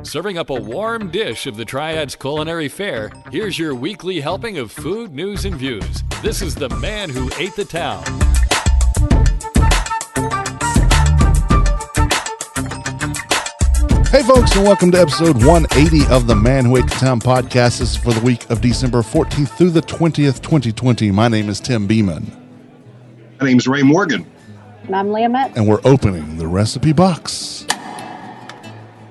Serving up a warm dish of the Triad's culinary fare, here's your weekly helping of food, news, and views. This is the man who ate the town. Hey folks, and welcome to episode 180 of the Man Who Ate the Town podcast. This is for the week of December 14th through the 20th, 2020. My name is Tim Beeman. My name's Ray Morgan. And I'm Leah. And we're opening the recipe box.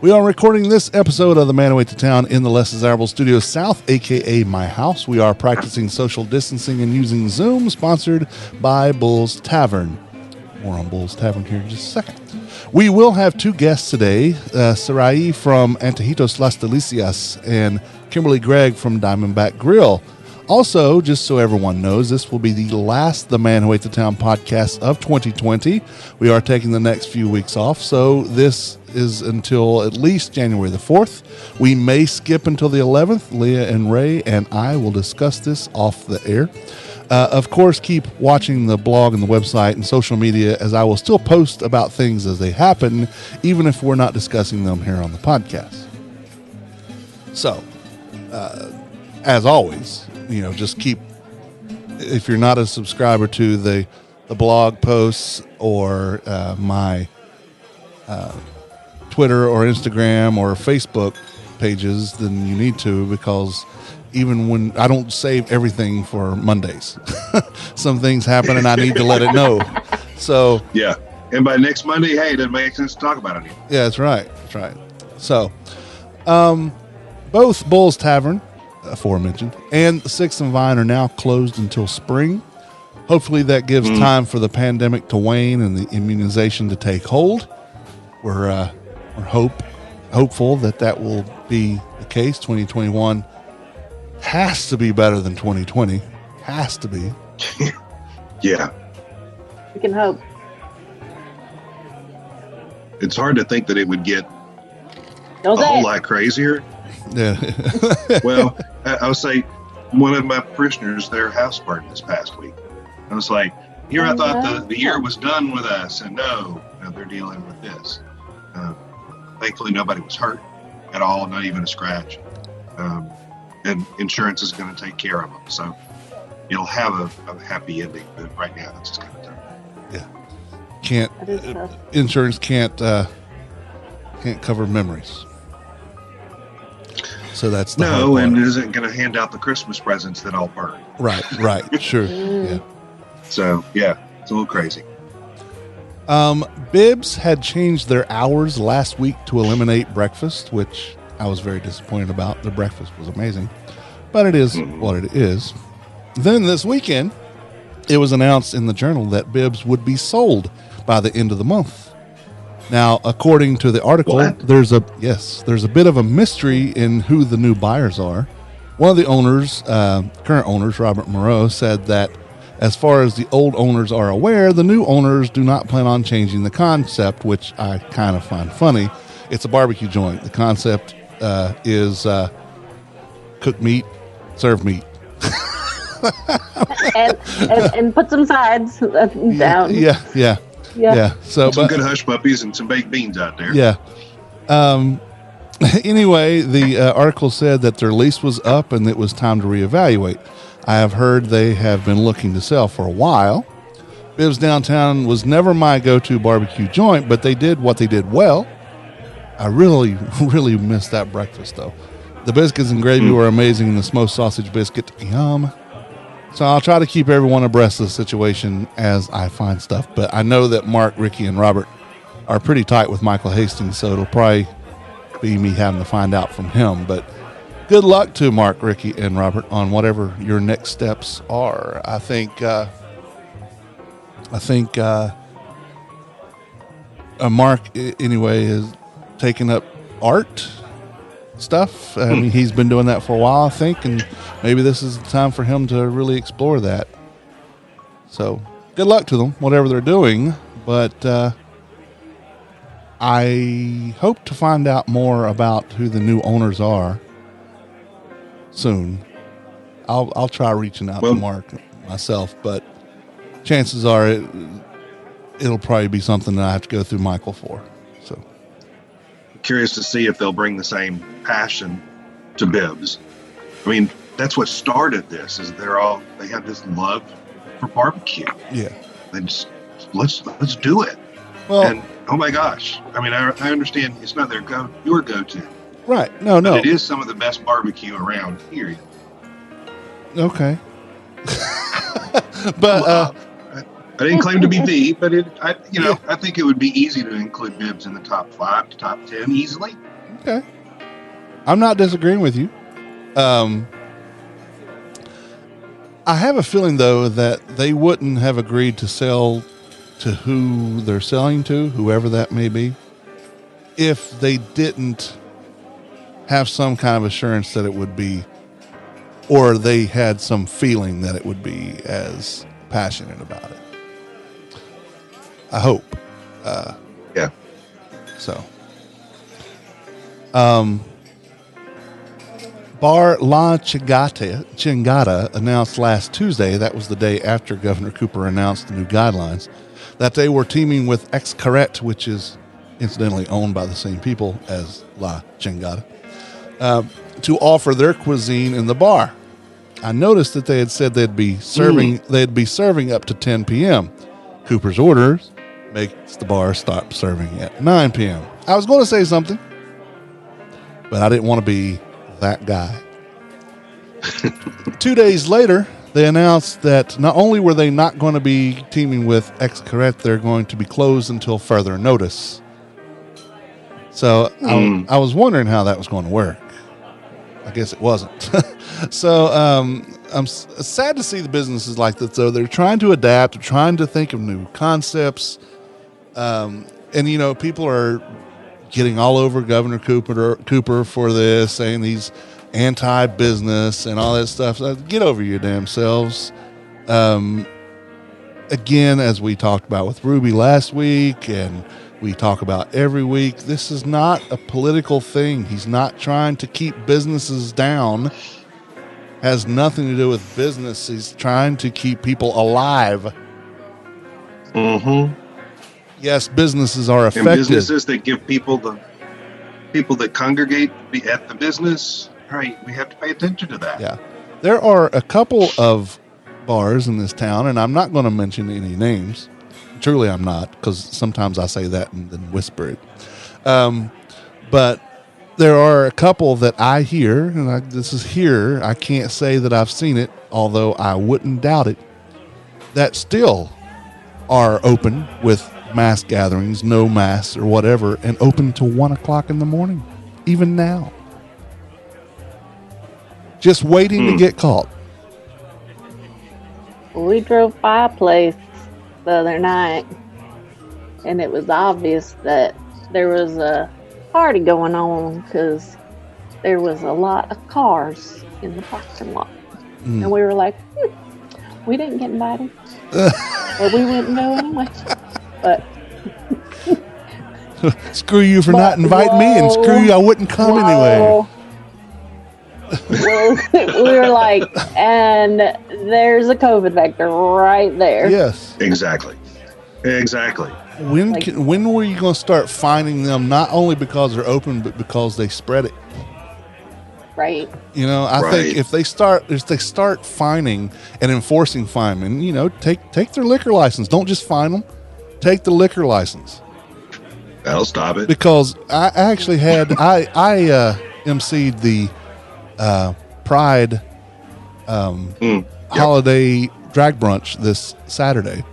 We are recording this episode of the Man Who Ate the Town in the Less Desirable Studio South, aka my house. We are practicing social distancing and using Zoom, sponsored by Bull's Tavern. More on Bull's Tavern here in just a second. We will have two guests today, Sarai from Antojitos Las Delicias and Kimberly Gregg from Diamondback Grill. Also, just so everyone knows, this will be the last The Man Who Ate the Town podcast of 2020. We are taking the next few weeks off, so this is until at least January the 4th. We may skip until the 11th. Leah and Ray and I will discuss this off the air. Of course, keep watching the blog and the website and social media, as I will still post about things as they happen, even if we're not discussing them here on the podcast. So, as always, just keep, if you're not a subscriber to the blog posts or my Twitter or Instagram or Facebook pages, then you need to, because even when I don't save everything for Mondays, some things happen and I need to let it know. So yeah, and by next Monday, hey, it doesn't make sense to talk about it anymore. Yeah, that's right. That's right. So, both Bull's Tavern, aforementioned, and the Sixth and Vine are now closed until spring. Hopefully, that gives time for the pandemic to wane and the immunization to take hold. We're hopeful that will be the case. 2021 has to be better than 2020. Has to be. Yeah. We can hope. It's hard to think that it would get Don't a say whole it. lot crazier. Yeah. Well, I would say one of my parishioners, their house burned this past week. I was like, here I thought the year was done with us, and no, they're dealing with this. Thankfully, nobody was hurt at all, not even a scratch. And insurance is going to take care of them. So it'll have a happy ending, but right now it's just kind of tough. Yeah. That is tough. Insurance can't cover memories. So that's the hard part. And it isn't going to hand out the Christmas presents that all burn. Right, sure. Yeah. So yeah, it's a little crazy. Bibbs had changed their hours last week to eliminate breakfast, which I was very disappointed about. Their breakfast was amazing, but it is what it is. Then this weekend, it was announced in the Journal that Bibbs would be sold by the end of the month. Now, according to the article, there's a bit of a mystery in who the new buyers are. One of the owners, current owners, Robert Moreau, said that as far as the old owners are aware, the new owners do not plan on changing the concept, which I kind of find funny. It's a barbecue joint. The concept is cook meat, serve meat. and put some sides down. Yeah. So, some good hush puppies and some baked beans out there. Yeah. Anyway, the article said that their lease was up and it was time to reevaluate. I have heard they have been looking to sell for a while. Bibbs Downtown was never my go-to barbecue joint, but they did what they did well. I really, really missed that breakfast, though. The biscuits and gravy were amazing, and the smoked sausage biscuit, yum. So I'll try to keep everyone abreast of the situation as I find stuff. But I know that Mark, Ricky, and Robert are pretty tight with Michael Hastings, so it'll probably be me having to find out from him. But good luck to Mark, Ricky, and Robert on whatever your next steps are. I think Mark, anyway, is taking up art stuff. I mean, he's been doing that for a while, I think, and maybe this is the time for him to really explore that. So good luck to them, whatever they're doing. But I hope to find out more about who the new owners are soon. I'll try reaching out to Mark myself, but chances are it'll probably be something that I have to go through Michael for. So Curious to see if they'll bring the same passion to Bibbs. I mean, that's what started this. Is they have this love for barbecue. yeah. They just let's do it. Well, And oh my gosh, I mean, I understand it's not your go-to. right. No. But it is some of the best barbecue around here. Okay. But I didn't claim to be the, but I think it would be easy to include Bibbs in the top 5 to top 10 easily. okay. I'm not disagreeing with you. I have a feeling though that they wouldn't have agreed to sell to who they're selling to, whoever that may be, if they didn't have some kind of assurance that it would be, or they had some feeling that it would be as passionate about it. I hope. Yeah. So, Bar La Chingada announced last Tuesday, that was the day after Governor Cooper announced the new guidelines, that they were teaming with Ex Carrette, which is incidentally owned by the same people as La Chingada, to offer their cuisine in the bar. I noticed that they had said they'd be serving up to 10 p.m. Cooper's orders makes the bar stop serving at 9 p.m. I was going to say something, but I didn't want to be that guy. 2 days later, they announced that not only were they not going to be teaming with Ex Carrette, they're going to be closed until further notice. So I was wondering how that was going to work. I guess it wasn't. So I'm sad to see the businesses like that, though. They're trying to adapt, they're trying to think of new concepts. And, people are getting all over Governor Cooper for this, saying he's anti-business and all that stuff. So get over your damn selves. Again, as we talked about with Ruby last week, and we talk about every week, this is not a political thing. He's not trying to keep businesses down. Has nothing to do with business. He's trying to keep people alive. Mm-hmm. Yes, businesses are And affected. businesses that give people that congregate at the business, right? We have to pay attention to that. Yeah. There are a couple of bars in this town, and I'm not going to mention any names. Truly, I'm not, because sometimes I say that and then whisper it. But there are a couple that I hear, and this is here. I can't say that I've seen it, although I wouldn't doubt it, that still are open with mass gatherings, no mass or whatever, and open till 1 o'clock in the morning, even now. Just waiting to get caught. We drove by a place the other night, and it was obvious that there was a party going on because there was a lot of cars in the parking lot. And we were like, we didn't get invited. Well, we wouldn't go anyway. But Screw you for not inviting me, and screw you, I wouldn't come anyway. Well, we were like, and there's a COVID vector right there. Yes. Exactly. When were you going to start finding them, not only because they're open, but because they spread it? Right. I think if they start fining and enforcing finemen, take their liquor license. Don't just fine them. Take the liquor license. That'll stop it. Because I actually had I emceed the Pride holiday drag brunch this Saturday,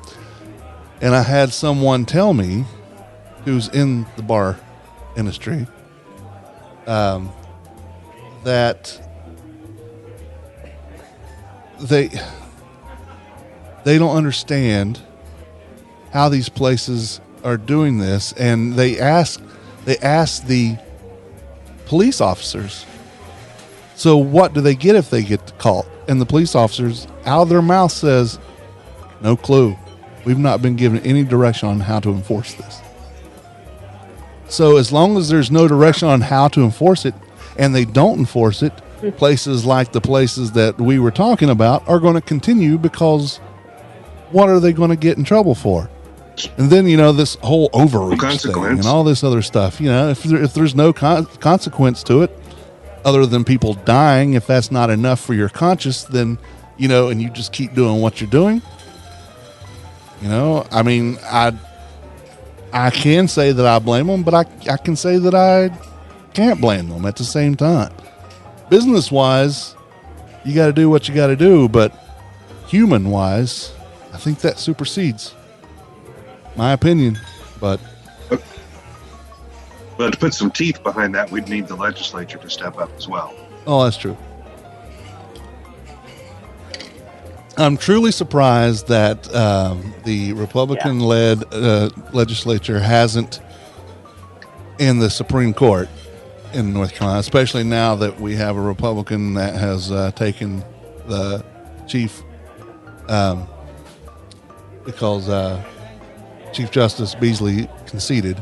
and I had someone tell me, who's in the bar industry, that they don't understand how these places are doing this, and they ask the police officers, so what do they get if they get caught? And the police officers, out of their mouth, says, no clue. We've not been given any direction on how to enforce this. So as long as there's no direction on how to enforce it, and they don't enforce it, places like the places that we were talking about are going to continue, because what are they going to get in trouble for? And then, this whole overreach thing consequence. and all this other stuff, if there's no consequence to it other than people dying, if that's not enough for your conscience, then, and you just keep doing what you're doing, I mean, I can say that I blame them, but I can say that I can't blame them at the same time. Business wise, you got to do what you got to do, but human wise, I think that supersedes my opinion. But to put some teeth behind that, we'd need the legislature to step up as well. oh, that's true. I'm truly surprised that the Republican-led legislature hasn't, in the Supreme Court in North Carolina, especially now that we have a Republican that has taken the chief, because Chief Justice Beasley conceded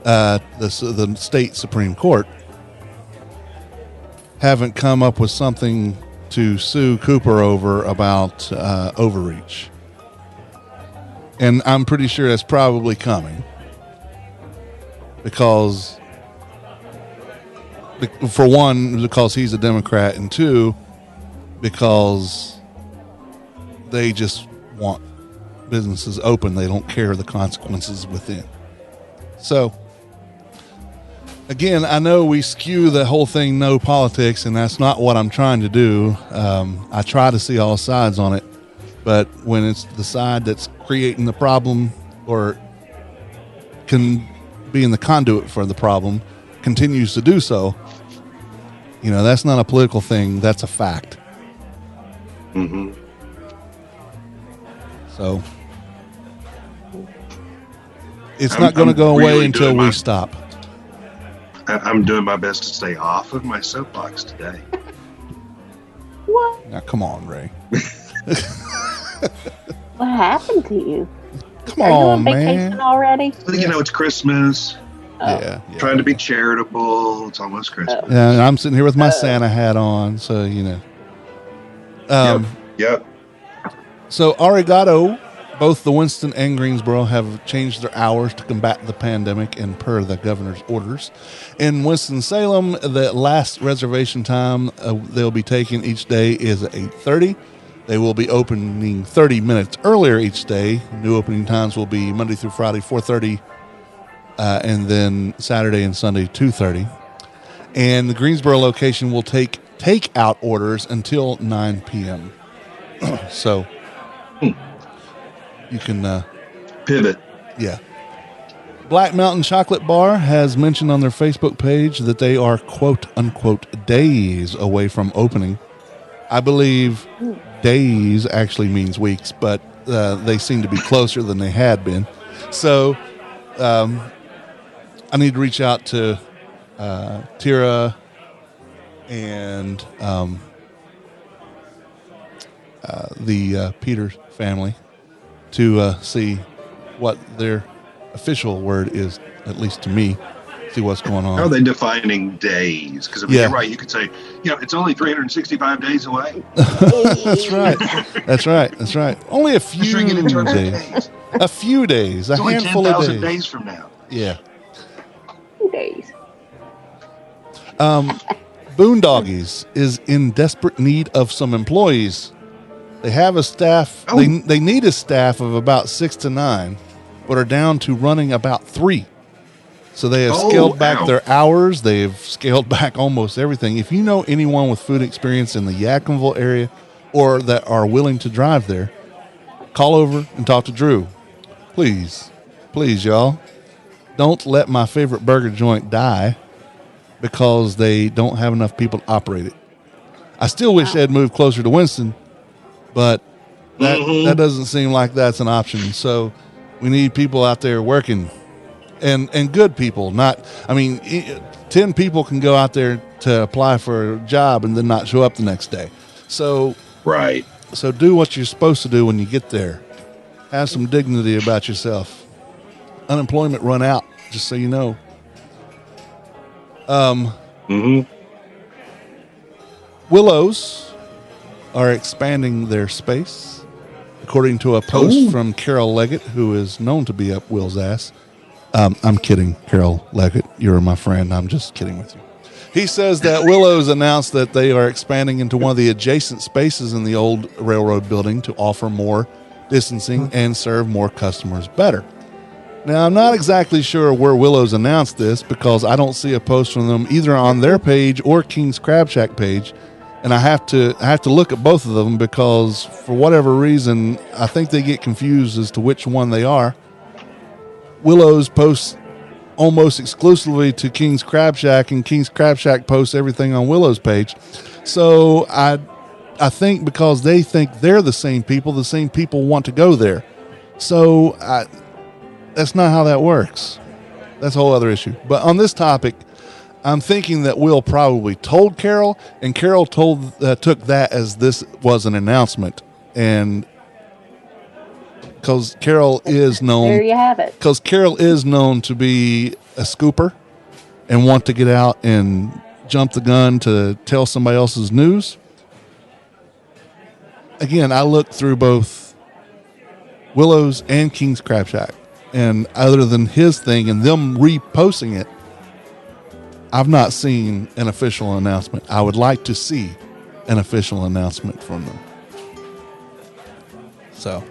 the state Supreme Court, haven't come up with something to sue Cooper over about overreach. And I'm pretty sure that's probably coming because, for one, because he's a Democrat, and two, because they just want businesses open. They don't care the consequences within. So, again, I know we skew the whole thing no politics, and that's not what I'm trying to do. I try to see all sides on it, but when it's the side that's creating the problem or can be in the conduit for the problem continues to do so, that's not a political thing. That's a fact. Mm-hmm. So it's not going to go away really until we stop. I'm doing my best to stay off of my soapbox today. What? Now, come on, Ray. What happened to you? Come Are you on, on vacation man. already? It's Christmas. Yeah. Trying to be charitable. It's almost Christmas. Yeah, and I'm sitting here with my Santa hat on, so Yep. So Arigato, both the Winston and Greensboro have changed their hours to combat the pandemic and per the governor's orders. In Winston-Salem, the last reservation time they'll be taking each day is at 8:30. They will be opening 30 minutes earlier each day. New opening times will be Monday through Friday, 4:30, and then Saturday and Sunday, 2:30. And the Greensboro location will take takeout orders until 9 p.m. So you can pivot. Yeah. Black Mountain Chocolate Bar has mentioned on their Facebook page that they are quote unquote days away from opening. I believe days actually means weeks, but they seem to be closer than they had been. So I need to reach out to Tira and the Peters family to see what their official word is, at least to me, see what's going on. How are they defining days? Because you're right, you could say, it's only 365 days away. That's right. That's right. Only a few days. A few days. It's only handful of 10,000 days from now. Yeah. 2 days. Boondoggies is in desperate need of some employees. They have a staff. Oh. They need a staff of about 6 to 9, but are down to running about 3. So they have scaled back their hours. They've scaled back almost everything. If you know anyone with food experience in the Yadkinville area or that are willing to drive there, call over and talk to Drew. Please, y'all. Don't let my favorite burger joint die because they don't have enough people to operate it. I still wish they'd move closer to Winston, but that doesn't seem like that's an option. So we need people out there working. And good people, 10 people can go out there to apply for a job and then not show up the next day. So, right. So do what you're supposed to do when you get there. Have some dignity about yourself. Unemployment run out, just so you know. Willows are expanding their space. according to a post Ooh. from Carol Leggett, who is known to be up Will's ass. I'm kidding, Carol Leggett. You're my friend. I'm just kidding with you. He says that Willows announced that they are expanding into one of the adjacent spaces in the old railroad building to offer more distancing and serve more customers better. Now, I'm not exactly sure where Willows announced this because I don't see a post from them either on their page or King's Crab Shack page, and I have to look at both of them because for whatever reason, I think they get confused as to which one they are. Willows posts almost exclusively to King's Crab Shack, and King's Crab Shack posts everything on Willow's page. So I think because they think they're the same people want to go there. So that's not how that works. That's a whole other issue. But on this topic, I'm thinking that Will probably told Carol, and Carol took that as this was an announcement. And because Carol is known, There you have it. because Carol is known to be a scooper and want to get out and jump the gun to tell somebody else's news. Again, I looked through both Willow's and King's Crab Shack, and other than his thing and them reposting it, I've not seen an official announcement. I would like to see an official announcement from them. So,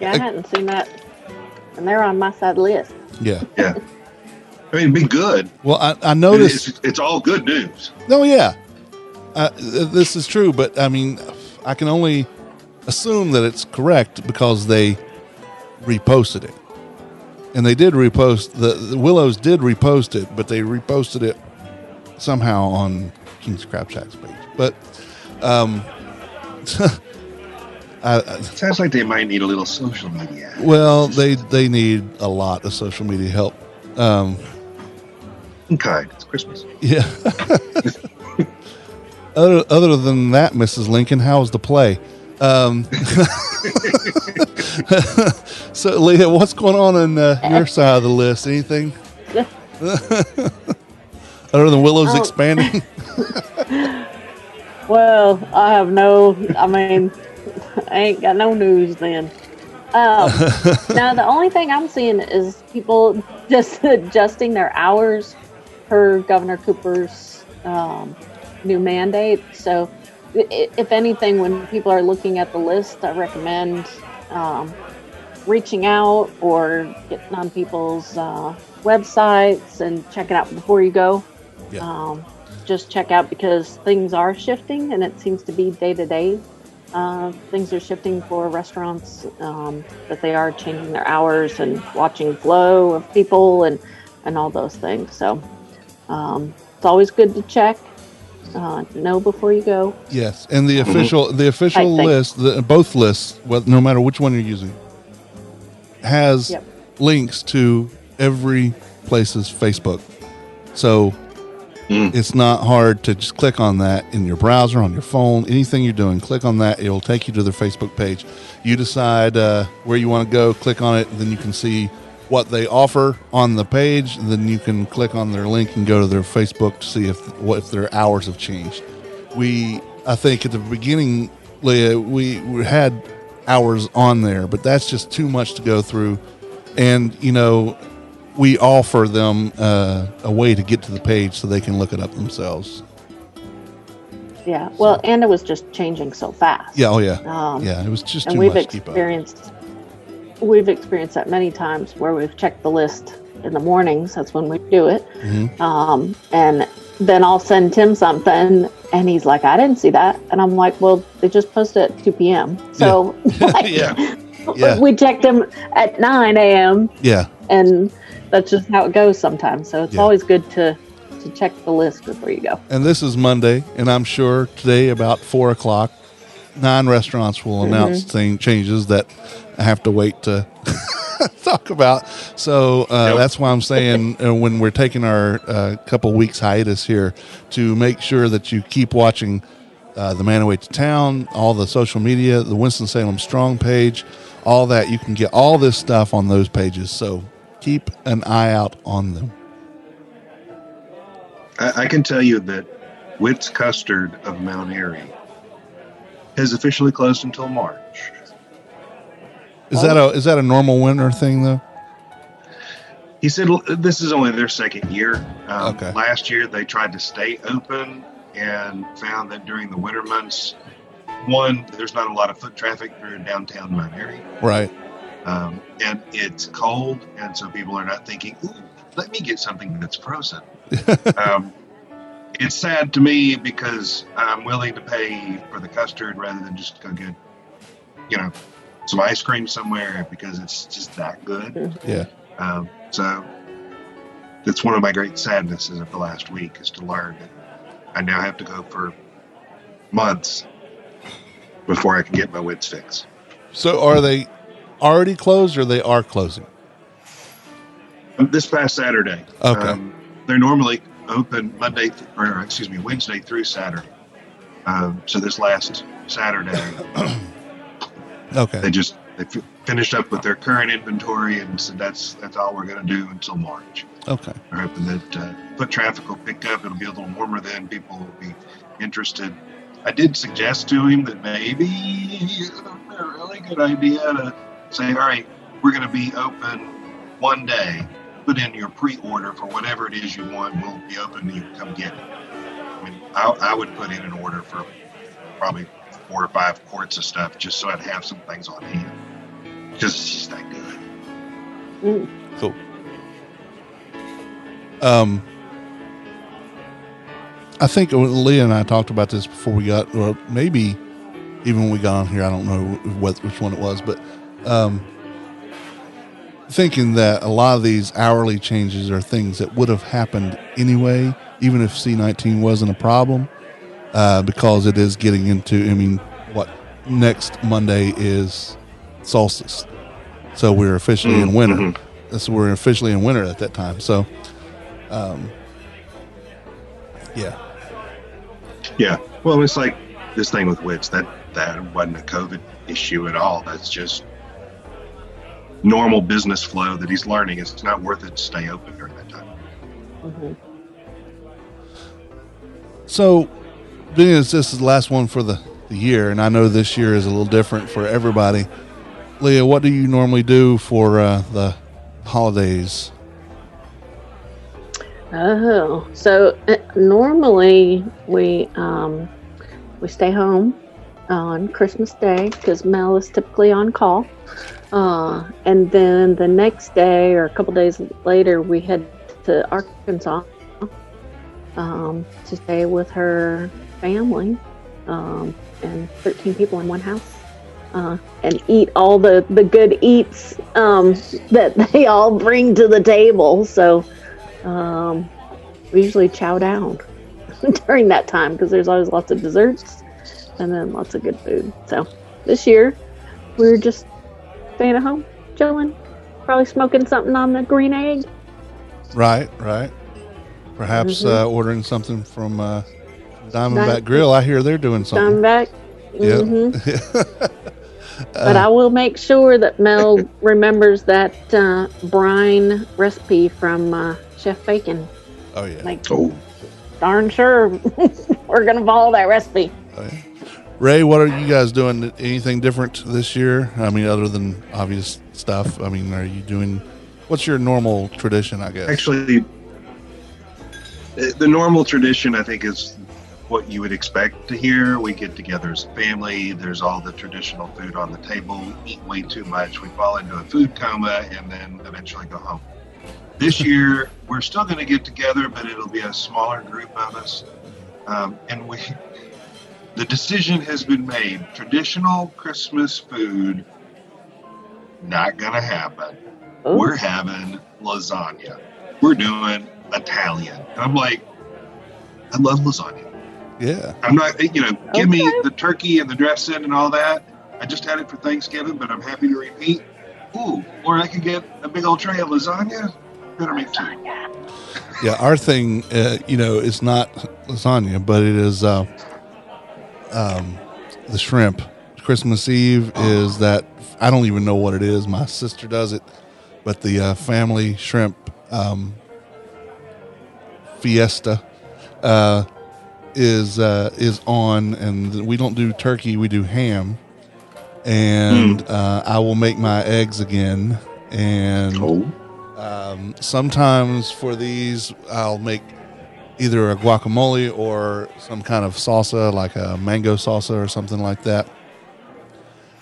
Yeah, I hadn't seen that, and they're on my side of the list. yeah. Yeah. I mean, it'd be good. Well, I noticed. It's all good news. Oh, yeah. This is true, but I mean, I can only assume that it's correct because they reposted it. And they did repost, the Willows did repost it, but they reposted it somehow on King's Crab Shack's page. But, Sounds like they might need a little social media. well, they need a lot of social media help. Okay, it's Christmas. Yeah. Other than that, Mrs. Lincoln, how was the play? So, Leah, what's going on in your side of the list? Anything? Other than Willow's expanding? Well, I ain't got no news then. Now, the only thing I'm seeing is people just adjusting their hours per Governor Cooper's new mandate. So, if anything, when people are looking at the list, I recommend reaching out or getting on people's websites and check it out before you go. Yeah. Just check out because things are shifting, and it seems to be day to day. Things are shifting for restaurants, that they are changing their hours and watching flow of people and all those things. So it's always good to check, know before you go. Yes, and the official I think. list, both lists, no matter which one you're using, has Yep. links to every place's Facebook. So it's not hard to just click on that in your browser, on your phone, anything you're doing. Click on that; it'll take you to their Facebook page. You decide where you want to go, click on it, and then you can see what they offer on the page. And then you can click on their link and go to their Facebook to see if their hours have changed. I think at the beginning, Leah, we had hours on there, but that's just too much to go through. And we offer them a way to get to the page so they can look it up themselves. Yeah. Well, and it was just changing so fast. Yeah. Oh, yeah. Yeah. It was just And too we've much to keep up. experienced that many times where we've checked the list in the mornings. That's when we do it. Mm-hmm. And then I'll send Tim something, and he's like, "I didn't see that," and I'm like, "Well, they just posted at 2 p.m. So Yeah. we checked them at 9 a.m. Yeah. and that's just how it goes sometimes. So it's Yeah. always good to check the list before you go. And this is Monday, and I'm sure today about 4 o'clock, 9 restaurants will announce changes that I have to wait to talk about. So that's why I'm saying when we're taking our couple weeks hiatus here, to make sure that you keep watching the Man Who Ate the Town, all the social media, the Winston-Salem Strong page, all that. You can get all this stuff on those pages. So keep an eye out on them. I can tell you that Witt's Custard of Mount Airy has officially closed until March. Is that a normal winter thing though? He said this is only their second year. Okay. Last year they tried to stay open and found that during the winter months, one, there's not a lot of foot traffic through downtown Mount Airy. Right. And it's cold, and so people are not thinking, ooh, let me get something that's frozen. It's sad to me because I'm willing to pay for the custard rather than just go get, some ice cream somewhere because it's just that good. Yeah. So it's one of my great sadnesses of the last week is to learn that I now have to go for months before I can get my wits fixed. So are they already closed or they are closing? This past Saturday. Okay. They're normally open Wednesday through Saturday. So this last Saturday, Okay. they finished up with their current inventory and said that's all we're going to do until March. Okay. We're hoping that foot traffic will pick up. It'll be a little warmer then. People will be interested. I did suggest to him that maybe it's a really good idea to say, all right, we're going to be open one day. Put in your pre-order for whatever it is you want. We'll be open and you can come get it. I mean, I would put in an order for probably 4 or 5 quarts of stuff just so I'd have some things on hand. Because it's just that good. Cool. I think Leah and I talked about this before we got, or maybe even when we got on here, I don't know which one it was, but thinking that a lot of these hourly changes are things that would have happened anyway, even if C-19 wasn't a problem, because it is getting into, next Monday is solstice. So we're officially in winter. Mm-hmm. So we're officially in winter at that time. So, yeah. Yeah. Well, it's like this thing with WITS. That wasn't a COVID issue at all. That's just normal business flow that he's learning. It's not worth it to stay open during that time. Mm-hmm. So, being as this is the last one for the year, and I know this year is a little different for everybody, Leah, what do you normally do for the holidays? Oh, so normally we stay home on Christmas Day because Mel is typically on call, and then the next day or a couple days later we head to Arkansas to stay with her family, and 13 people in one house, and eat all the good eats that they all bring to the table. So we usually chow down during that time because there's always lots of desserts and then lots of good food. So this year we're just staying at home, chilling, probably smoking something on the green egg. Right. Perhaps ordering something from Diamondback Grill. I hear they're doing something. Diamondback. Yeah. Mm-hmm. But I will make sure that Mel remembers that brine recipe from Chef Bacon. Oh, yeah. Darn sure we're going to follow that recipe. Oh, yeah. Ray, what are you guys doing? Anything different this year? Other than obvious stuff. Are you doing, what's your normal tradition, I guess? Actually, the normal tradition, I think, is what you would expect to hear. We get together as a family. There's all the traditional food on the table. We eat way too much. We fall into a food coma and then eventually go home. This year, we're still going to get together, but it'll be a smaller group of us. And the decision has been made. Traditional Christmas food, not going to happen. Ooh. We're having lasagna. We're doing Italian. And I'm like, I love lasagna. Yeah. I'm not, give me the turkey and the dressing and all that. I just had it for Thanksgiving, but I'm happy to repeat. Ooh, or I could get a big old tray of lasagna. Better make two. Yeah, our thing, is not lasagna, but it is the shrimp. Christmas Eve is that, I don't even know what it is. My sister does it, but the family shrimp fiesta. is on, and we don't do turkey, we do ham. And I will make my eggs again. And sometimes for these, I'll make either a guacamole or some kind of salsa, like a mango salsa or something like that.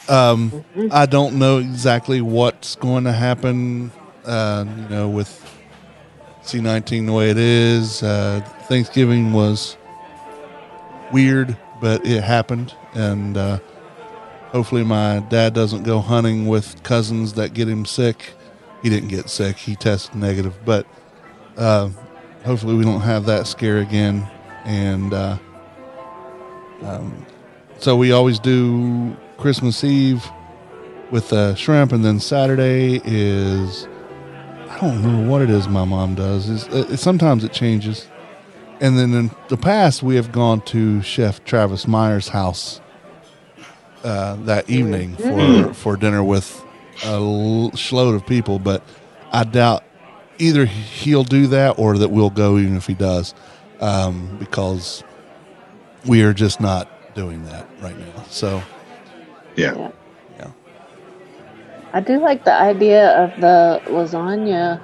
I don't know exactly what's going to happen, with C-19 the way it is. Thanksgiving was weird, but it happened. And hopefully my dad doesn't go hunting with cousins that get him sick. He didn't get sick. He tested negative. But hopefully we don't have that scare again. And so we always do Christmas Eve with shrimp, and then Saturday is, I don't remember what it is my mom does. Sometimes it changes. And then in the past, we have gone to Chef Travis Meyer's house that evening for dinner with a shload of people. But I doubt either he'll do that or that we'll go even if he does, because we are just not doing that right now. So, yeah. I do like the idea of the lasagna,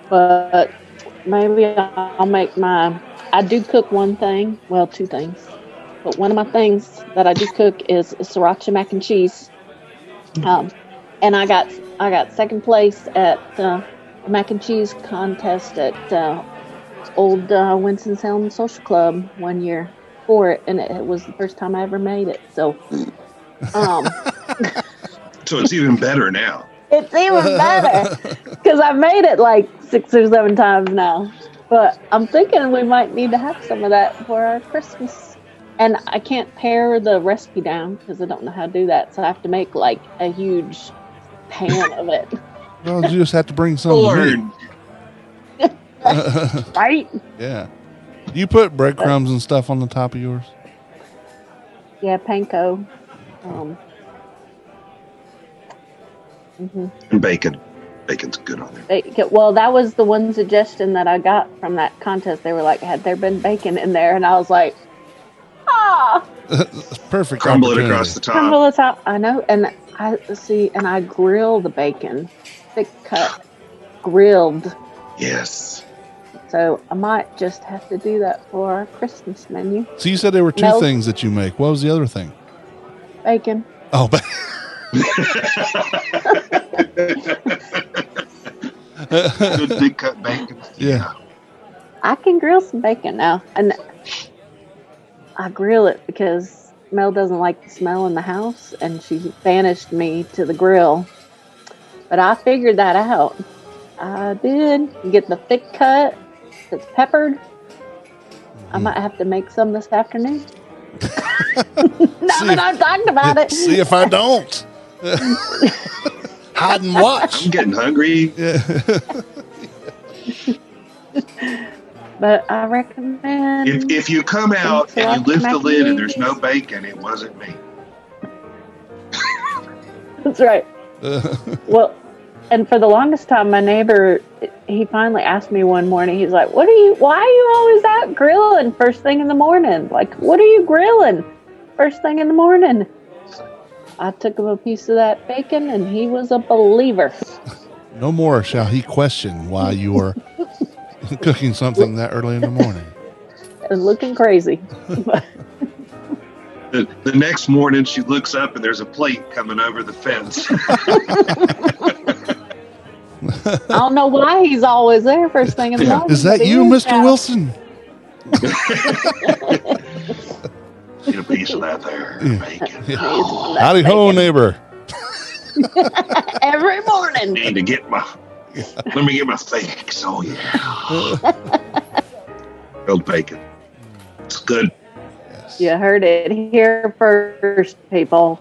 but maybe I'll make I do cook one thing, well, two things, but one of my things that I do cook is sriracha mac and cheese. And I got second place at the mac and cheese contest at old Winston-Salem Social Club one year for it, and it was the first time I ever made it. So, so it's even better now. It's even better because I've made it like 6 or 7 times now. But I'm thinking we might need to have some of that for our Christmas. And I can't pare the recipe down because I don't know how to do that. So I have to make like a huge pan of it. Well, you just have to bring some to me. Right? Yeah. Do you put breadcrumbs and stuff on the top of yours? Yeah, panko. And bacon. Bacon's good on there. Well, that was the one suggestion that I got from that contest. They were like, had there been bacon in there? And I was like, Perfect. Crumble it across the top. Crumble it top. I know. And I grill the bacon. Thick cut. Grilled. Yes. So I might just have to do that for our Christmas menu. So you said there were two things that you make. What was the other thing? Bacon. Oh, Good big cut bacon. Yeah. I can grill some bacon now. And I grill it because Mel doesn't like the smell in the house, and she banished me to the grill. But I figured that out. I did. You get the thick cut. It's peppered. I might have to make some this afternoon. Now that I've talked about it. See if I don't. Hide and watch. I'm getting hungry. But I recommend. If you come out and you lift the lid and there's no bacon, it wasn't me. That's right. Well, and for the longest time, my neighbor, he finally asked me one morning, he's like, why are you always out grilling first thing in the morning? Like, what are you grilling first thing in the morning? I took him a piece of that bacon, and he was a believer. No more shall he question why you are cooking something that early in the morning. And looking crazy. The next morning, she looks up, and there's a plate coming over the fence. I don't know why he's always there first thing in the morning. Is that you, Mr. Wilson? Get a piece of that there, bacon. Yeah. Howdy ho, neighbor. Every morning. Need to get let me get my fix. Oh, yeah. Grilled bacon. It's good. Yes. You heard it here first, people.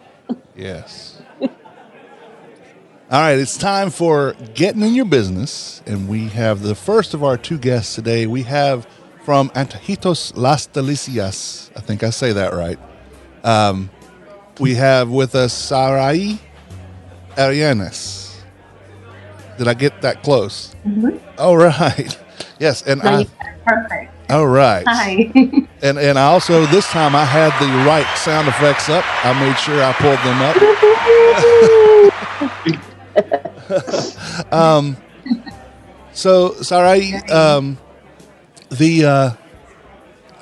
Yes. All right, it's time for Getting in Your Business, and we have the first of our two guests today. We have from Antojitos Las Delicias. I think I say that right. We have with us Sarai Arianes. Did I get that close? Mm-hmm. All right. Yes, and No, perfect. All right. Hi. And I also, this time I had the right sound effects up. I made sure I pulled them up. So, Sarai,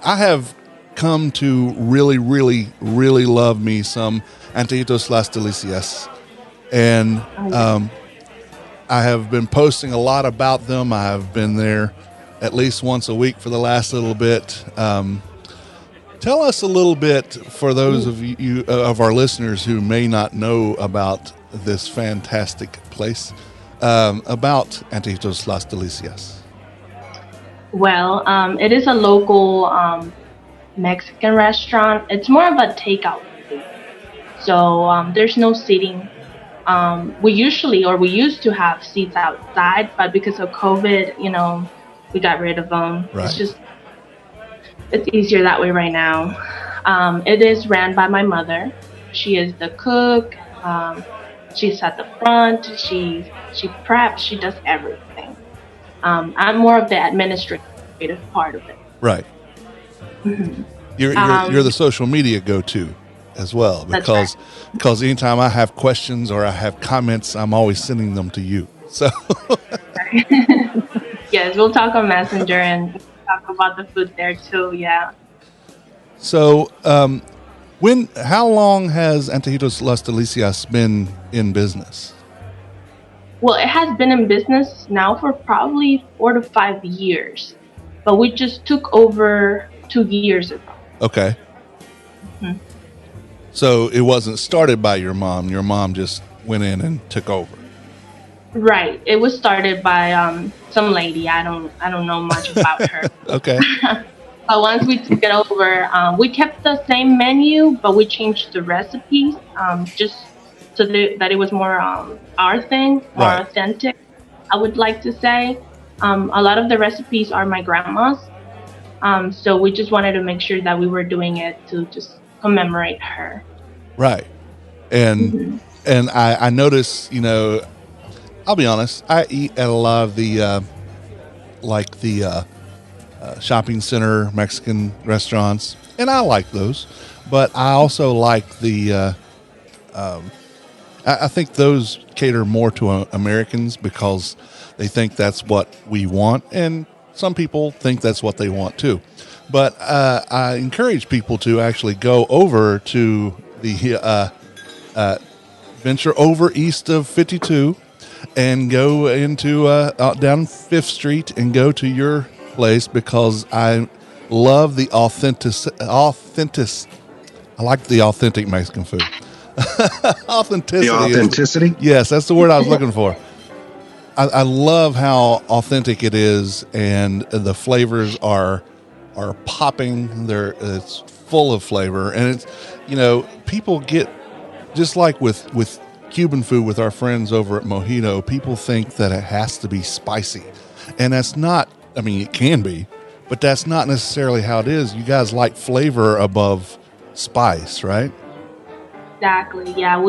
I have come to really, really, really love me some Antojitos Las Delicias. And I have been posting a lot about them. I have been there at least once a week for the last little bit. Tell us a little bit, for those of you of our listeners who may not know about this fantastic place, about Antojitos Las Delicias. Well, it is a local Mexican restaurant. It's more of a takeout food. So there's no seating. We used to have seats outside, but because of COVID, we got rid of them. Right. It's easier that way right now. It is ran by my mother. She is the cook. She's at the front. She preps. She does everything. I'm more of the administrative part of it. Right. Mm-hmm. You're the social media go-to as well, because anytime I have questions or I have comments, I'm always sending them to you. So yes, we'll talk on Messenger and talk about the food there too. Yeah. So, how long has Antojitos Las Delicias been in business? Well, it has been in business now for probably 4 to 5 years, but we just took over 2 years ago. Okay. Mm-hmm. So it wasn't started by your mom. Your mom just went in and took over. Right. It was started by some lady. I don't know much about her. Okay. But once we took it over, we kept the same menu, but we changed the recipes just so that it was more our thing, more Right. authentic, I would like to say. A lot of the recipes are my grandma's. So we just wanted to make sure that we were doing it to just commemorate her. Right. And I notice, I'll be honest, I eat at a lot of the shopping center Mexican restaurants, and I like those, but I also like the I think those cater more to Americans because they think that's what we want, and some people think that's what they want too. But I encourage people to actually go over to the venture over east of 52 and go into down 5th Street and go to your place, because I love the authentic. I like the authentic Mexican food. Authenticity. The authenticity? Yes, that's the word I was looking for. I love how authentic it is, and the flavors are popping. It's full of flavor, and it's people get, just like with Cuban food with our friends over at Mojito, people think that it has to be spicy, and that's not. I mean, it can be, but that's not necessarily how it is. You guys like flavor above spice, right? Exactly. Yeah,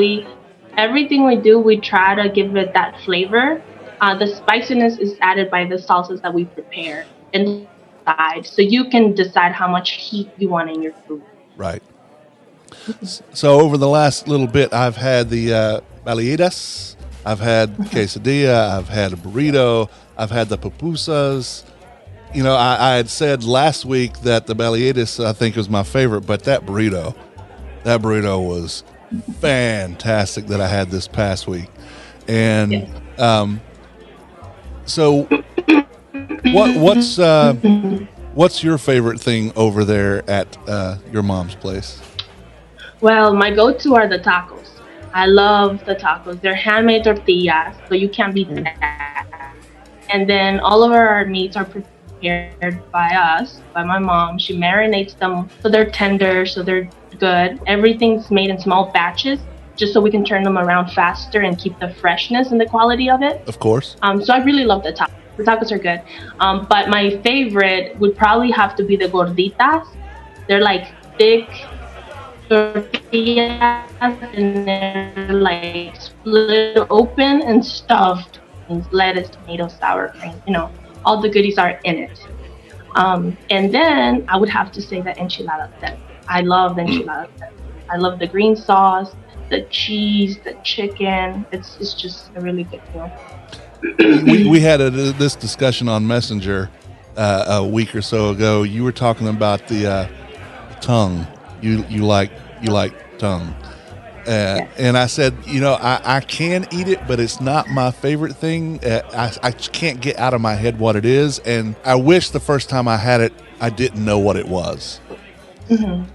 everything we do, we try to give it that flavor. The spiciness is added by the salsas that we prepare inside, so you can decide how much heat you want in your food. Right. So over the last little bit, I've had the baleadas, I've had quesadilla, I've had a burrito, I've had the pupusas. I had said last week that the baleadas I think was my favorite, but that burrito was fantastic that I had this past week. And Yes. So what's your favorite thing over there at your mom's place? Well, my go-to are the tacos. I love the tacos. They're handmade tortillas, so you can't beat that. And then all of our meats are prepared by us, by my mom. She marinates them so they're tender, so they're good. Everything's made in small batches, just so we can turn them around faster and keep the freshness and the quality of it. Of course. So I really love the tacos. The tacos are good. But my favorite would probably have to be the gorditas. They're like thick tortillas, and they're like split open and stuffed with lettuce, tomato, sour cream. All the goodies are in it. And then I would have to say that enchilada set. I love the enchilada set. I love the green sauce, the cheese, the chicken. It's just a really good meal. We had this discussion on Messenger a week or so ago. You were talking about the tongue. You like tongue. And I said, I can eat it, but it's not my favorite thing. I can't get out of my head what it is. And I wish the first time I had it, I didn't know what it was.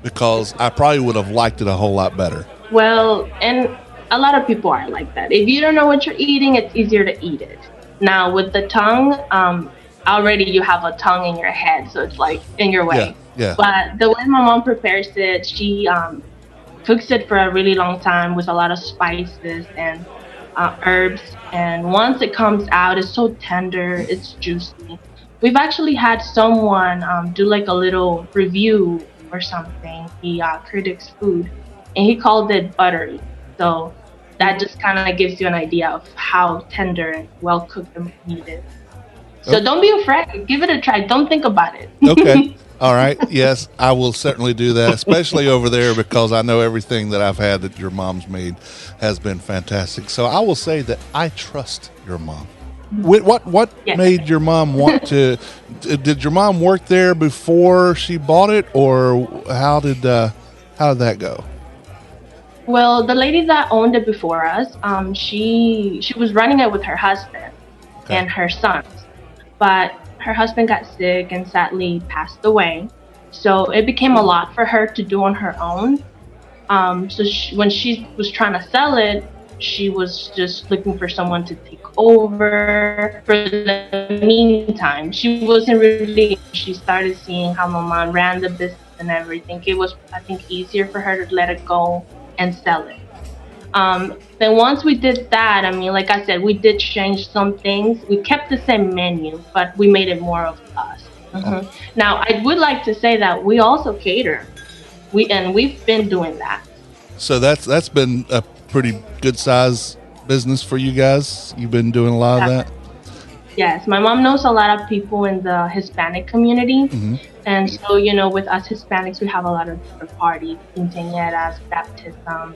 Because I probably would have liked it a whole lot better. Well, and a lot of people are like that. If you don't know what you're eating, it's easier to eat it. Now, with the tongue, already you have a tongue in your head, so it's like in your way. Yeah. But the way my mom prepares it, she cooks it for a really long time with a lot of spices and herbs. And once it comes out, it's so tender, it's juicy. We've actually had someone do like a little review or something. He critiques food, and he called it buttery. So that just kind of gives you an idea of how tender and well cooked the meat is. So don't be afraid. Give it a try. Don't think about it. Okay. All right. Yes, I will certainly do that, especially over there, because I know everything that I've had that your mom's made has been fantastic. So I will say that I trust your mom. What made your mom want to? Did your mom work there before she bought it, or how did that go? Well, the lady that owned it before us, she was running it with her husband and her sons, but her husband got sick and sadly passed away. So it became a lot for her to do on her own. So when she was trying to sell it, she was just looking for someone to take over. For the meantime, she wasn't really. She started seeing how my mom ran the business and everything. It was, I think, easier for her to let it go and sell it. Then once we did that, I mean, like I said, we did change some things. We kept the same menu, but we made it more of us. Now, I would like to say that we also cater. We've been doing that. So that's been a pretty good size business for you guys. You've been doing a lot of that. Yes, my mom knows a lot of people in the Hispanic community. And so, with us Hispanics, we have a lot of different parties, quinceañeras, baptism,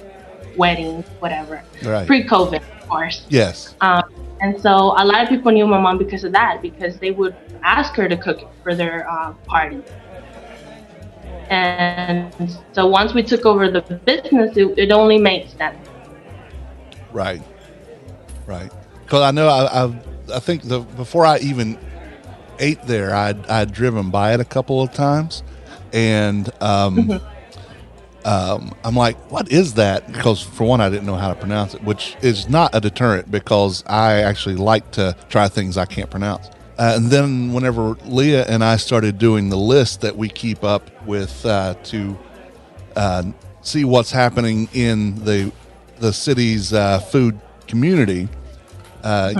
weddings, whatever. Right. Pre-COVID, of course. Yes. And so a lot of people knew my mom because of that, because they would ask her to cook for their party. And so once we took over the business, it only made sense. Right. Because I know I think before I even ate there, I'd driven by it a couple of times, and I'm like, what is that? Because for one, I didn't know how to pronounce it, which is not a deterrent because I actually like to try things I can't pronounce. And then whenever Leah and I started doing the list that we keep up with to see what's happening in the city's food community,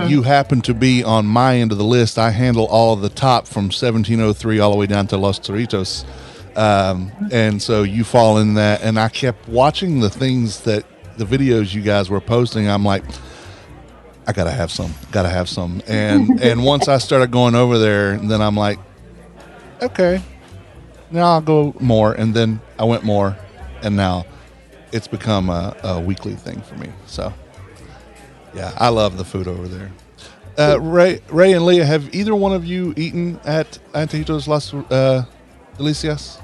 you happen to be on my end of the list. I handle all of the top from 1703 all the way down to Los Cerritos. And so you fall in that. And I kept watching the videos you guys were posting. I'm like, I gotta have some. And once I started going over there, then I'm like, okay, now I'll go more. And then I went more, and now it's become a weekly thing for me. So yeah, I love the food over there. Ray and Leah, have either one of you eaten at Antojitos Las Delicias?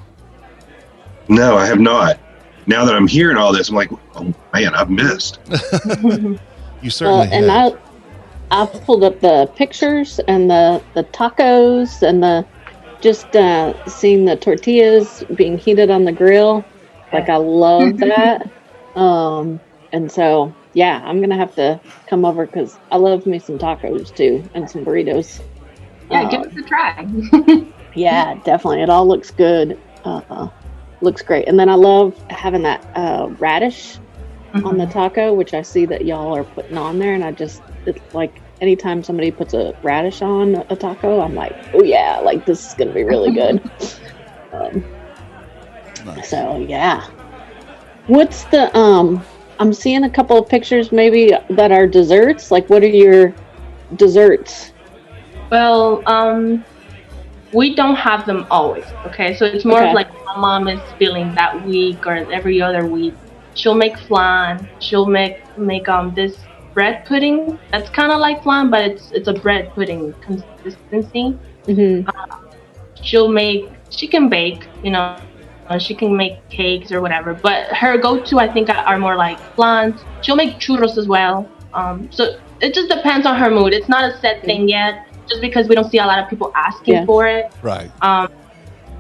No, I have not. Now that I'm hearing all this, I'm like, oh man, I've missed. You certainly have. And I pulled up the pictures and the tacos and seeing the tortillas being heated on the grill. Like, I love that. And so, yeah, I'm going to have to come over because I love me some tacos too and some burritos. Yeah, give it a try. Yeah, definitely. It all looks good. Looks great. And then I love having that radish on the taco, which I see that y'all are putting on there. And it's like anytime somebody puts a radish on a taco, I'm like, oh yeah, like this is going to be really good. Nice. So yeah. What's the, I'm seeing a couple of pictures maybe that are desserts. Like, what are your desserts? Well, we don't have them always. Okay, so it's more Okay. of like my mom is feeling that week or every other week. She'll make flan. She'll make this bread pudding that's kind of like flan, but it's a bread pudding consistency. Mm-hmm. She can bake, she can make cakes or whatever, but her go-to I think are more like flans. She'll make churros as well. So it just depends on her mood. It's not a set thing yet, just because we don't see a lot of people asking for it. Right.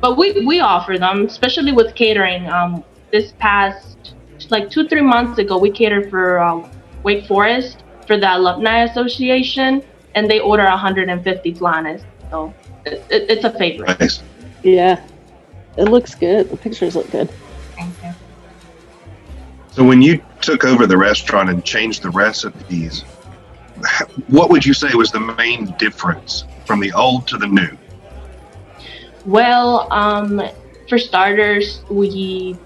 But we offer them, especially with catering. This past like 2-3 months ago, we catered for Wake Forest for the Alumni Association, and they order 150 flanes. So it's a favorite. Nice. Yeah. It looks good. The pictures look good. Thank you. So when you took over the restaurant and changed the recipes, what would you say was the main difference from the old to the new? Well, for starters, we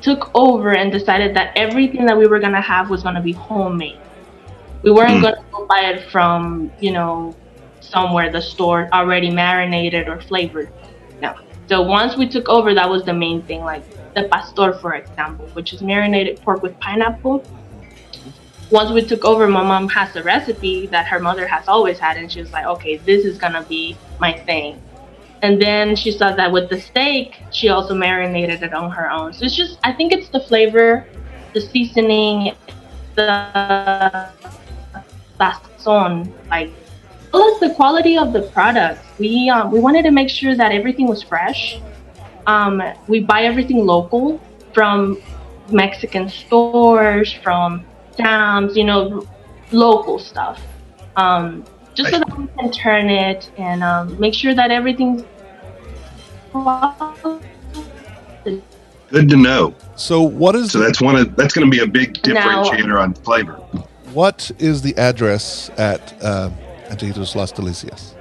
took over and decided that everything that we were gonna have was gonna be homemade. We weren't gonna go buy it from somewhere, the store already marinated or flavored. No. So once we took over, that was the main thing. Like the pastor, for example, which is marinated pork with pineapple. Once we took over, my mom has a recipe that her mother has always had, and she was like, okay, this is gonna be my thing. And then she saw that with the steak, she also marinated it on her own. So it's just, I think it's the flavor, the seasoning, the sazon, like, plus the quality of the products. We wanted to make sure that everything was fresh. We buy everything local from Mexican stores, from Sam's, local stuff. Just so that we can turn it and make sure that everything's Good to know. So what is So that's going to be a big differentiator on flavor. what is the address at Antojitos Las Delicias?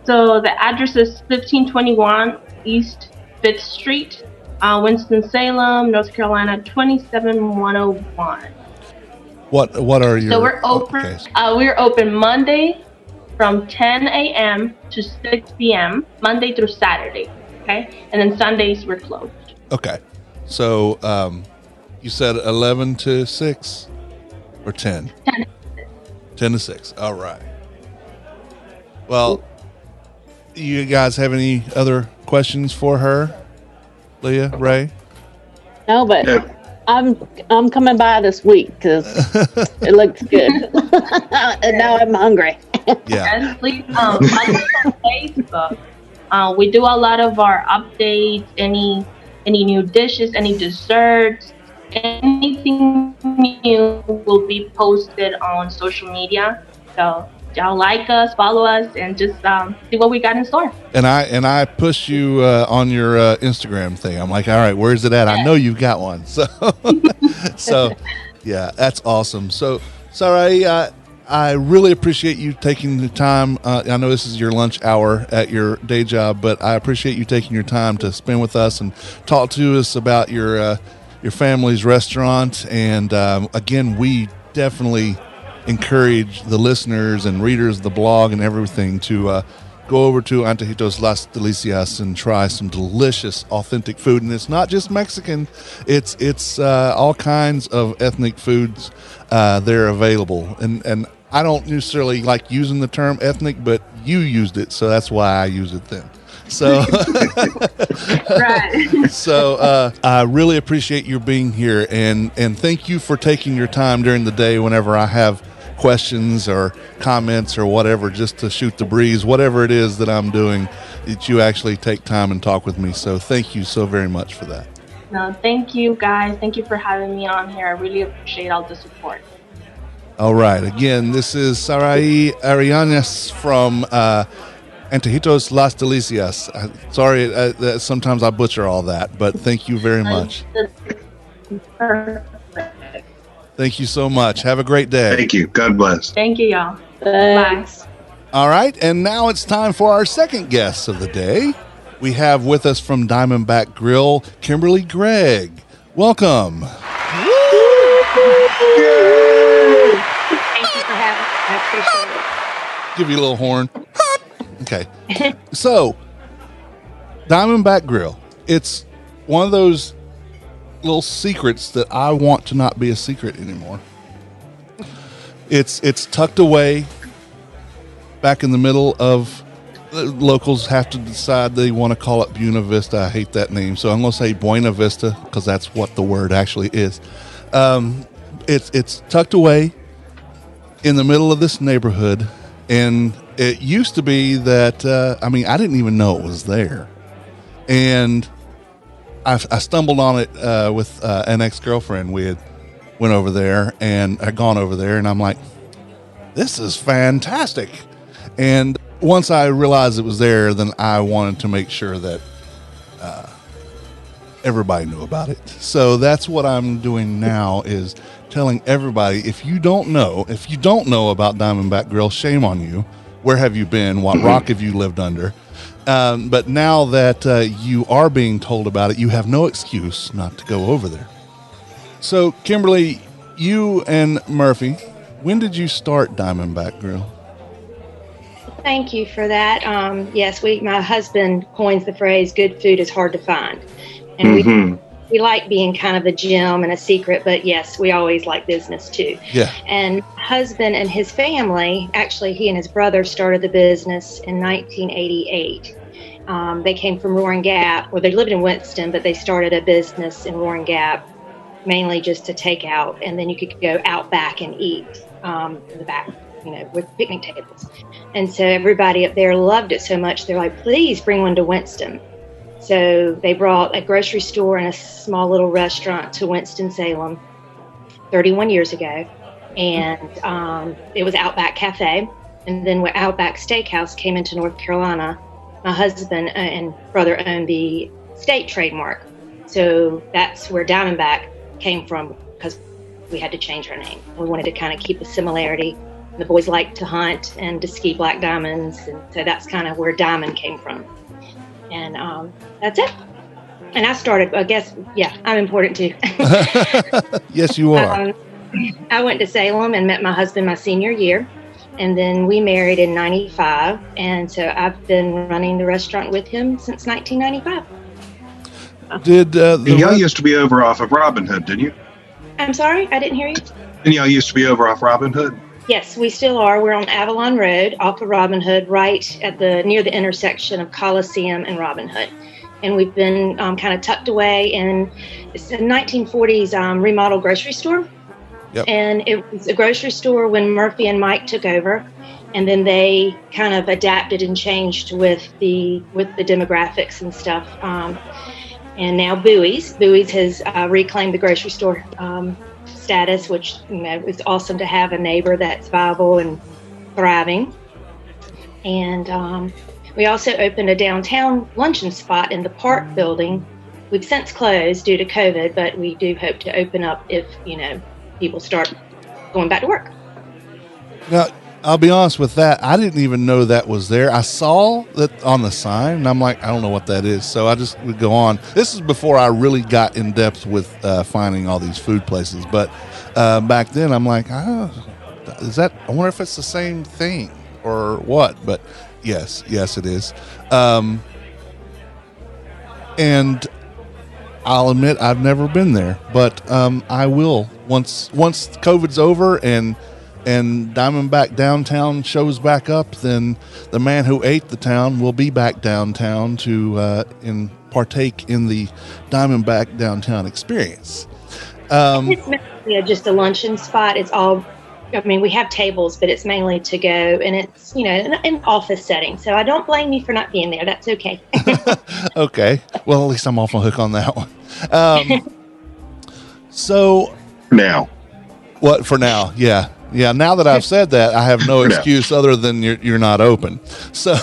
So the address is 1521 East 5th Street, Winston-Salem, North Carolina 27101. What are your? So we're open. Okay. We're open Monday from 10 a.m. to 6 p.m. Monday through Saturday. Okay, and then Sundays we're closed. Okay. So you said 11 to 6 or 10? 10 to 6. All right. Well, you guys have any other questions for her, Leah, Ray? No, but Yeah. I'm coming by this week because it looks good. And now I'm hungry. Yeah. And please find us on Facebook. We do a lot of our updates, any new dishes, any desserts, anything new will be posted on social media. So y'all like us, follow us, and just see what we got in store. And I push you on your Instagram thing. I'm like, all right, where's it at? I know you've got one. So yeah, that's awesome. So Sarai, I really appreciate you taking the time. I know this is your lunch hour at your day job, but I appreciate you taking your time to spend with us and talk to us about your family's restaurant. And again, we definitely encourage the listeners and readers of the blog and everything to go over to Antojitos Las Delicias and try some delicious, authentic food. And it's not just Mexican; it's all kinds of ethnic foods they're available. And I don't necessarily like using the term ethnic, but you used it, so that's why I use it then. So, Right. so I really appreciate you being here, and thank you for taking your time during the day whenever I have questions or comments or whatever, just to shoot the breeze, whatever it is that I'm doing, that you actually take time and talk with me. So thank you so very much for that. No, thank you guys. Thank you for having me on here. I really appreciate all the support. All right. Again, this is Sarai Arianes from Antojitos Las Delicias. Sorry, sometimes I butcher all that, but thank you very much. Perfect. Thank you so much. Have a great day. Thank you. God bless. Thank you, y'all. Thanks. All right. And now it's time for our second guest of the day. We have with us from Diamondback Grill, Kimberly Gregg. Welcome. Thank you for having me. I appreciate it. Give you a little horn. Okay. So, Diamondback Grill. It's one of those little secrets that I want to not be a secret anymore. It's tucked away back in the middle of, locals have to decide they want to call it Buena Vista. I hate that name, so I'm going to say Buena Vista because that's what the word actually is. It's tucked away in the middle of this neighborhood, and it used to be that I didn't even know it was there, and I stumbled on it with an ex-girlfriend. We had went over there and had gone over there, and I'm like, this is fantastic. And once I realized it was there, then I wanted to make sure that everybody knew about it. So that's what I'm doing now, is telling everybody, if you don't know about Diamondback Grill, shame on you. Where have you been? What rock have you lived under? But now that you are being told about it, you have no excuse not to go over there. So, Kimberly, you and Murphy, when did you start Diamondback Grill? Thank you for that. Yes, my husband coins the phrase, good food is hard to find. And we like being kind of a gem and a secret, but yes, we always like business too. Yeah. And husband and his family, actually he and his brother started the business in 1988. They came from Roaring Gap, they lived in Winston, but they started a business in Roaring Gap, mainly just to take out, and then you could go out back and eat in the back, with picnic tables. And so everybody up there loved it so much, they're like, please bring one to Winston. So they brought a grocery store and a small little restaurant to Winston-Salem 31 years ago. And it was Outback Cafe. And then when Outback Steakhouse came into North Carolina, my husband and brother owned the state trademark. So that's where Diamondback came from, because we had to change our name. We wanted to kind of keep a similarity. The boys like to hunt and to ski black diamonds. And so that's kind of where Diamond came from. And that's it. And I started, I guess, I'm important too. Yes, you are. I went to Salem and met my husband my senior year. And then we married in 95. And so I've been running the restaurant with him since 1995. Did y'all used to be over off of Robin Hood, didn't you? I'm sorry, I didn't hear you. And y'all used to be over off Robin Hood? Yes, we still are. We're on Avalon Road off of Robin Hood, right at near the intersection of Coliseum and Robin Hood. And we've been kind of tucked away in it's a 1940s remodeled grocery store. Yep. And it was a grocery store when Murphy and Mike took over. And then they kind of adapted and changed with the demographics and stuff. And now Bowie's has reclaimed the grocery store status, which it's awesome to have a neighbor that's viable and thriving. And we also opened a downtown luncheon spot in the Park building. We've since closed due to COVID, but we do hope to open up if people start going back to work. Now, I'll be honest with that. I didn't even know that was there. I saw that on the sign, and I'm like, I don't know what that is. So I just would go on. This is before I really got in depth with finding all these food places. But back then, I'm like, I wonder if it's the same thing or what. But yes, it is. And I'll admit I've never been there, but I will once COVID's over and Diamondback Downtown shows back up. Then the man who ate the town will be back downtown to partake in the Diamondback Downtown experience. It's mainly just a luncheon spot. It's all. We have tables, but it's mainly to go, and it's an office setting. So I don't blame you for not being there. That's okay. Okay. Well, at least I'm off the hook on that one. So now, what for now? Yeah. Now that I've said that, I have no excuse other than you're not open. So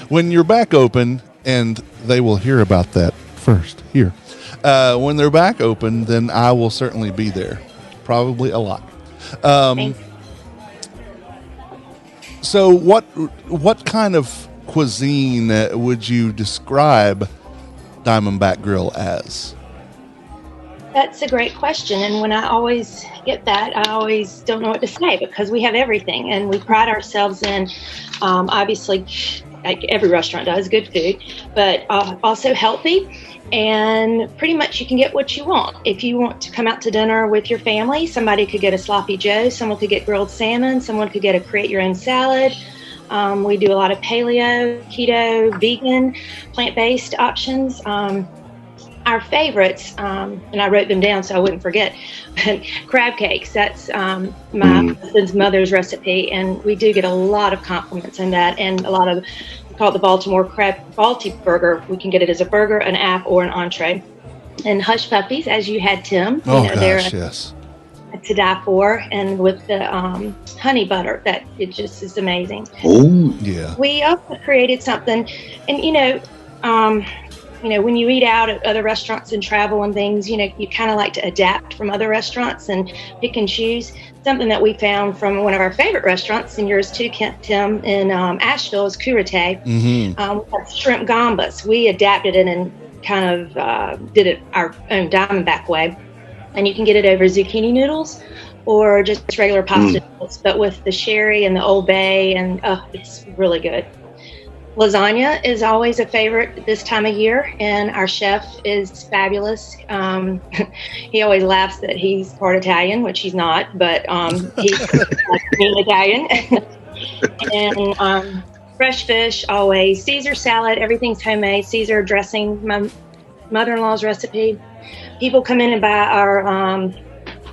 when you're back open, and they will hear about that first here. When they're back open, then I will certainly be there. Probably a lot. So what kind of cuisine would you describe Diamondback Grill as? That's a great question. And when I always get that, I always don't know what to say because we have everything and we pride ourselves in, obviously, like every restaurant does, good food, but also healthy. And pretty much you can get what you want. If you want to come out to dinner with your family, somebody could get a sloppy joe, someone could get grilled salmon, someone could get a create your own salad. We do a lot of paleo, keto, vegan, plant-based options. Our favorites, and I wrote them down so I wouldn't forget, crab cakes. That's my husband's mother's recipe, and we do get a lot of compliments on that, and a lot of, we call it the Baltimore crab Balti burger. We can get it as a burger, an app, or an entree. And hush puppies, as you had, Tim. Gosh, yes. To die for, and with the honey butter, that it just is amazing. Oh, yeah. We also created something, and when you eat out at other restaurants and travel and things, you kind of like to adapt from other restaurants and pick and choose. Something that we found from one of our favorite restaurants, and yours too, Tim, in Asheville, is Kurite. We have shrimp gambas. We adapted it and kind of did it our own Diamondback way. And you can get it over zucchini noodles or just regular pasta noodles, but with the sherry and the Old Bay, and it's really good. Lasagna is always a favorite this time of year, and our chef is fabulous. He always laughs that he's part Italian, which he's not, but he's Italian. And fresh fish, always. Caesar salad, everything's homemade. Caesar dressing, my mother-in-law's recipe. People come in and buy our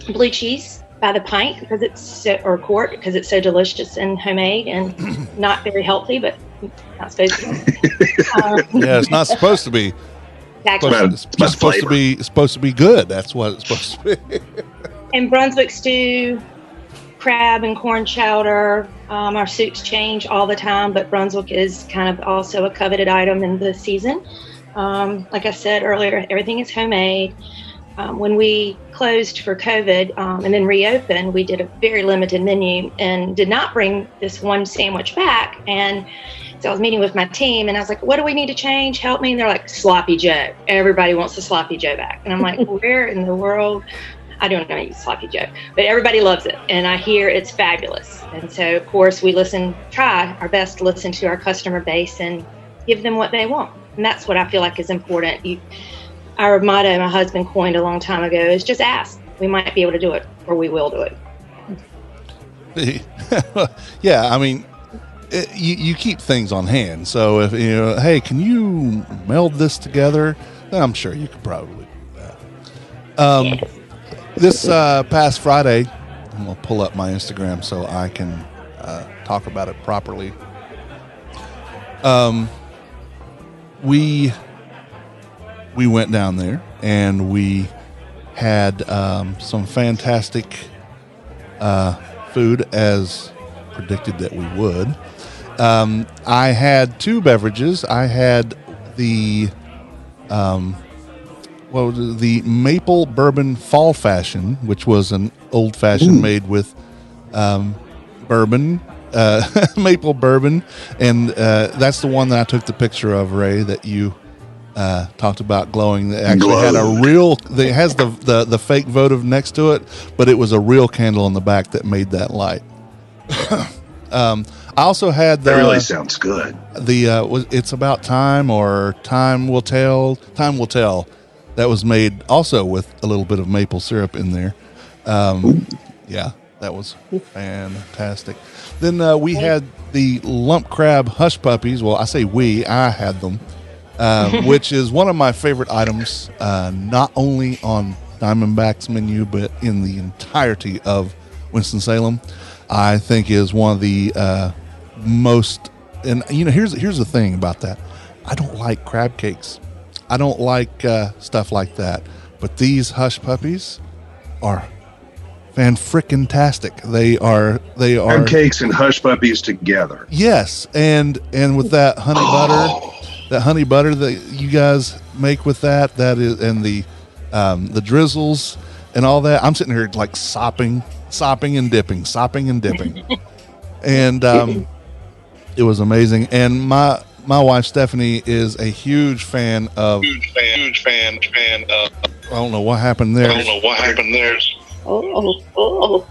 blue cheese by the pint because or quart because it's so delicious and homemade and not very healthy, but not supposed to be. Yeah, it's not supposed to be. Exactly. It's supposed to be good. That's what it's supposed to be. And Brunswick stew, crab and corn chowder. Our soups change all the time, but Brunswick is kind of also a coveted item in the season. Like I said earlier, everything is homemade. When we closed for COVID and then reopened, we did a very limited menu and did not bring this one sandwich back. And so I was meeting with my team and I was like, what do we need to change? Help me. And they're like, sloppy joe. Everybody wants the sloppy joe back. And I'm like, where in the world? I don't know how to use sloppy joe, but everybody loves it. And I hear it's fabulous. And so, of course, we try our best to listen to our customer base and give them what they want. And that's what I feel like is important. Our motto my husband coined a long time ago is just ask. We might be able to do it, or we will do it. Yeah, I mean, you keep things on hand. So if hey, can you meld this together? Then I'm sure you could probably do that. This past Friday, I'm gonna pull up my Instagram so I can talk about it properly. We went down there and we had some fantastic food as predicted that we would. I had two beverages. I had the maple bourbon fall fashion, which was an old fashioned made with bourbon. Maple bourbon, and that's the one that I took the picture of, Ray, that you talked about glowing. That actually had a real. It has the fake votive next to it, but it was a real candle in the back that made that light. I also had the. That really sounds good. It's about time, or time will tell. Time will tell. That was made also with a little bit of maple syrup in there. Yeah. That was fantastic. Then we had the lump crab hush puppies. Well, I say I had them, which is one of my favorite items, not only on Diamondback's menu, but in the entirety of Winston-Salem. I think is one of the most, and here's the thing about that. I don't like crab cakes. I don't like stuff like that. But these hush puppies are fan-frickin-tastic. They are crab cakes and hush puppies together. Yes, and with that honey butter that you guys make with that is, and the drizzles and all that. I'm sitting here like sopping and dipping, and it was amazing. And my wife Stephanie is a huge fan of I don't know what happened there. Oh.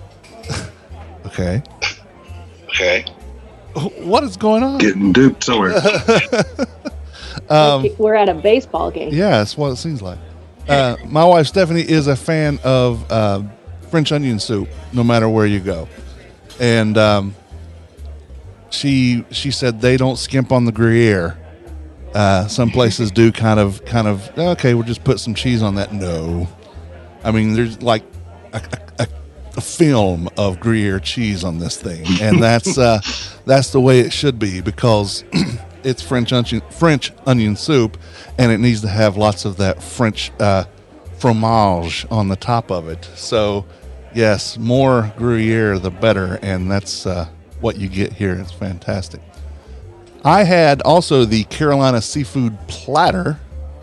Okay. What is going on? Getting duped somewhere. We're at a baseball game. Yeah, that's what it seems like. My wife Stephanie is a fan of French onion soup, no matter where you go, and she said they don't skimp on the Gruyere. Some places do kind of. Okay, we'll just put some cheese on that. No, I mean there's like a film of Gruyere cheese on this thing, and that's the way it should be because it's French onion soup, and it needs to have lots of that French fromage on the top of it. So, yes, more Gruyere the better, and that's what you get here. It's fantastic. I had also the Carolina seafood platter,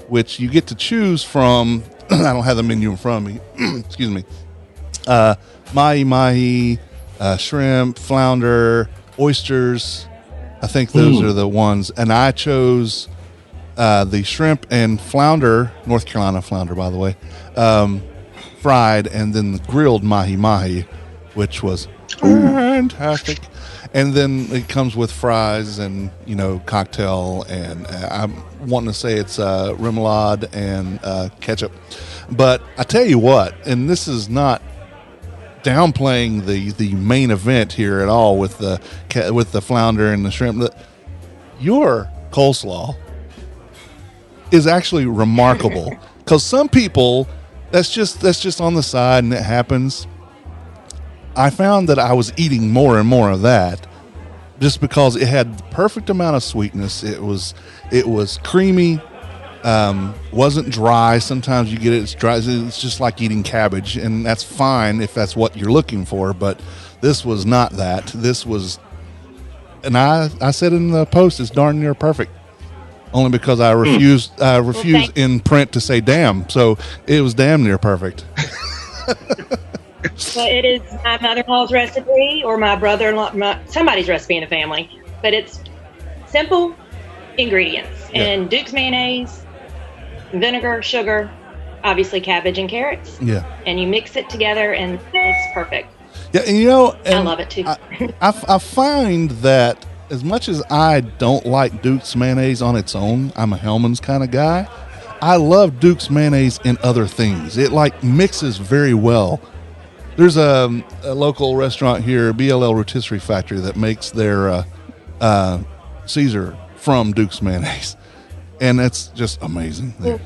which you get to choose from. I don't have the menu in front of me. Excuse me. Mahi, shrimp, flounder, oysters. I think those are the ones. And I chose the shrimp and flounder, North Carolina flounder, by the way, fried, and then the grilled mahi, which was fantastic. And then it comes with fries and, cocktail. And I'm wanting to say it's remoulade and ketchup. But I tell you what, and this is not downplaying the main event here at all with the flounder and the shrimp. Your coleslaw is actually remarkable because some people that's just on the side and it happens. I found that I was eating more and more of that just because it had the perfect amount of sweetness. It was creamy. Wasn't dry. Sometimes you get it's dry. It's just like eating cabbage, and that's fine if that's what you're looking for. But this was not that. This was, and I said in the post, it's darn near perfect. Only because I refused in print to say damn, so it was damn near perfect. Well, it is my mother-in-law's recipe or my brother-in-law, somebody's recipe in the family, but it's simple ingredients and Duke's mayonnaise, vinegar, sugar, obviously cabbage and carrots. Yeah. And you mix it together and it's perfect. Yeah, and I love it too. I find that as much as I don't like Duke's mayonnaise on its own, I'm a Hellmann's kind of guy. I love Duke's mayonnaise in other things. It mixes very well. There's a local restaurant here, BLL Rotisserie Factory, that makes their Caesar from Duke's mayonnaise, and it's just amazing. There.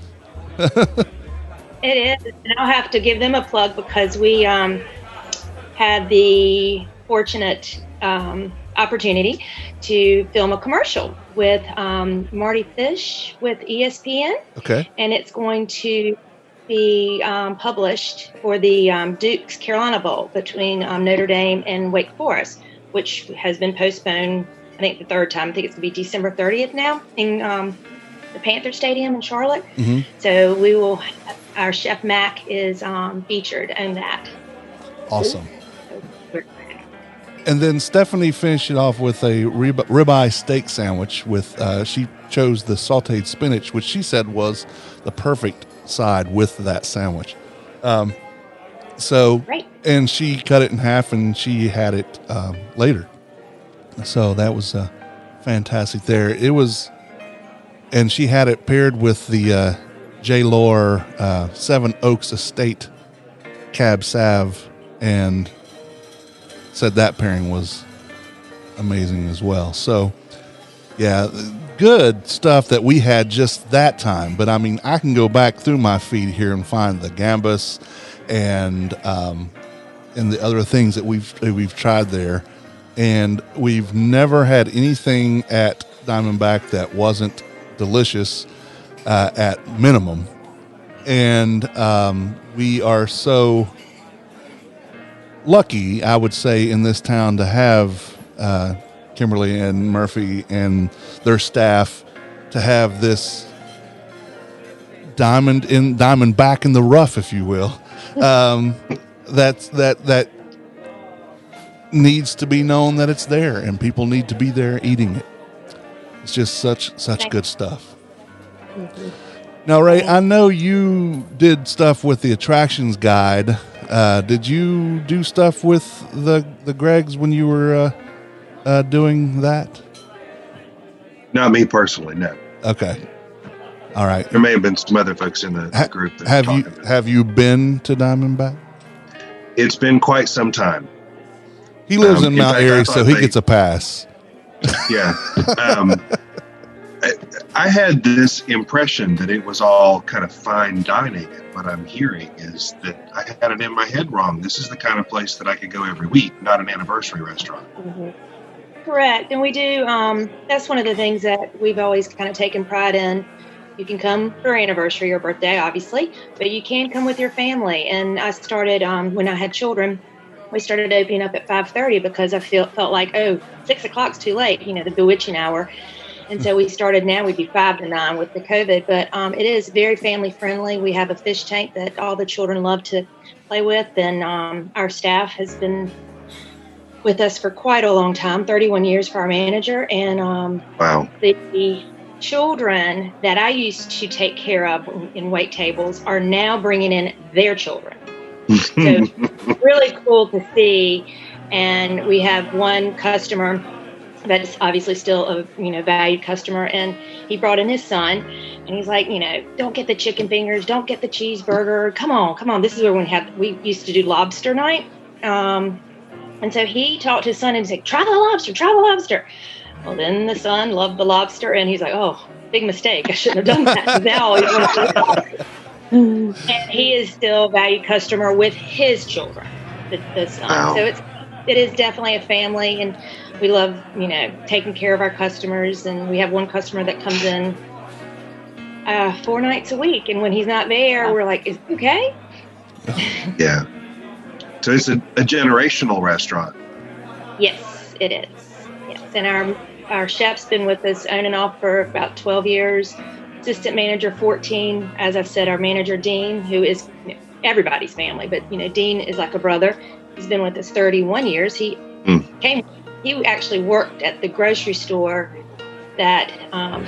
It is, and I'll have to give them a plug because we had the fortunate opportunity to film a commercial with Marty Fish with ESPN. Okay. And it's going to be published for the Duke's Carolina Bowl between Notre Dame and Wake Forest, which has been postponed, I think, the third time. I think it's going to be December 30th now in the Panther Stadium in Charlotte. Mm-hmm. So we will, our chef Mac is featured in that. Awesome. And then Stephanie finished it off with a ribeye steak sandwich with, she chose the sauteed spinach, which she said was the perfect side with that sandwich. Right. And she cut it in half and she had it later. So that was fantastic there. It was, and she had it paired with the J. Lore 7 Oaks Estate Cab Sav, and said that pairing was amazing as well. So, yeah, good stuff that we had just that time. But I mean, I can go back through my feed here and find the gambus and the other things that we've tried there, and we've never had anything at Diamondback that wasn't delicious at minimum. And we are so lucky, I would say, in this town to have Kimberly and Murphy and their staff to have this diamond back in the rough, if you will. That needs to be known that it's there, and people need to be there eating it. It's just such good stuff. Mm-hmm. Now, Ray, I know you did stuff with the attractions guide. Did you do stuff with the Gregs when you were doing that? Not me personally, no. Okay. All right. There may have been some other folks in the group that have you been to Diamondback? It's been quite some time. He lives in Mount Airy, so he gets a pass. Yeah. I had this impression that it was all kind of fine dining, and what I'm hearing is that I had it in my head wrong. This is the kind of place that I could go every week, not an anniversary restaurant. Mm-hmm. Correct. And we do, that's one of the things that we've always kind of taken pride in. You can come for anniversary or birthday, obviously, but you can come with your family. And I started, when I had children, we started opening up at 5:30 because I felt like, 6 o'clock's too late, the bewitching hour. And so we started now, we'd be 5 to 9 with the COVID, but it is very family friendly. We have a fish tank that all the children love to play with. And our staff has been with us for quite a long time, 31 years for our manager. And wow. The children that I used to take care of in wait tables are now bringing in their children. So really cool to see. And we have one customer that's obviously still a valued customer, and he brought in his son, and he's like, don't get the chicken fingers, don't get the cheeseburger. Come on. This is where we used to do lobster night. And so he talked to his son and said, try the lobster. Well, then the son loved the lobster, and he's like, oh, big mistake. I shouldn't have done that. Now he wants to lobster. And he is still a valued customer with his children, the son. Wow. So it is definitely a family, and we love, taking care of our customers. And we have one customer that comes in 4 nights a week, and when he's not there, we're like, is he okay? Yeah. So it's a generational restaurant. Yes, it is. Yes, and our chef's been with us on and off for about 12 years. Assistant manager 14. As I've said, our manager Dean, who is everybody's family, but Dean is like a brother. He's been with us 31 years. He actually worked at the grocery store that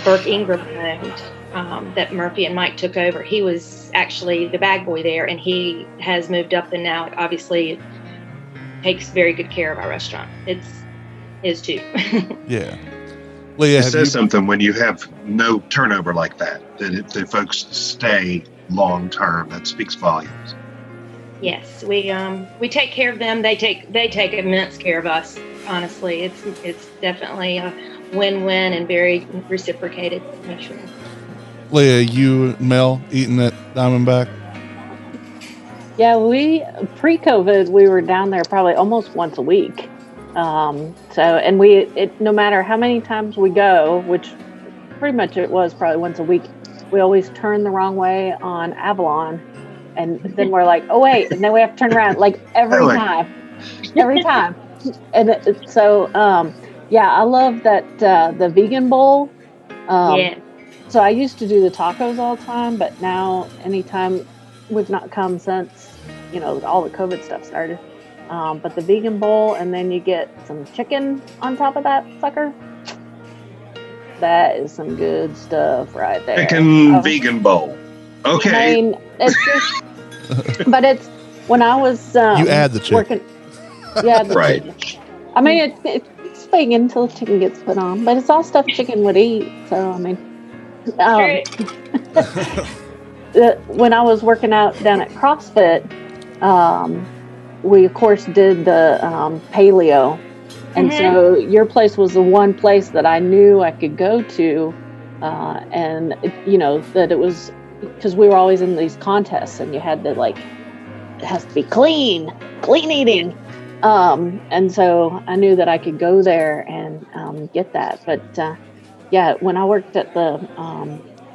Burke Ingram owned, that Murphy and Mike took over. He was actually the bag boy there, and he has moved up and now obviously takes very good care of our restaurant. It's his too. Yeah. Leah, it says something when you have no turnover like that if the folks stay long term. That speaks volumes. Yes, we take care of them. They take immense care of us. Honestly, it's definitely a win-win and very reciprocated. Make sure. Leah, you and Mel eating at Diamondback? Yeah, pre-COVID we were down there probably almost once a week. No matter how many times we go, which pretty much it was probably once a week, we always turn the wrong way on Avalon. And then we're like, oh wait, and then we have to turn around like every time. And I love that the vegan bowl. Yeah. So I used to do the tacos all the time, but now anytime we've not come since all the COVID stuff started. But the vegan bowl, and then you get some chicken on top of that sucker. That is some good stuff right there. Chicken vegan bowl. Okay. I mean, it's just, but it's when I was you add the chicken. Working, right. Chicken. I mean, it's vegan until the chicken gets put on, but it's all stuff chicken would eat. So I mean, when I was working out down at CrossFit, we of course did the paleo, and so your place was the one place that I knew I could go to, and that it was. Because we were always in these contests, and you had to it has to be clean eating. And so I knew that I could go there and get that. But when I worked at the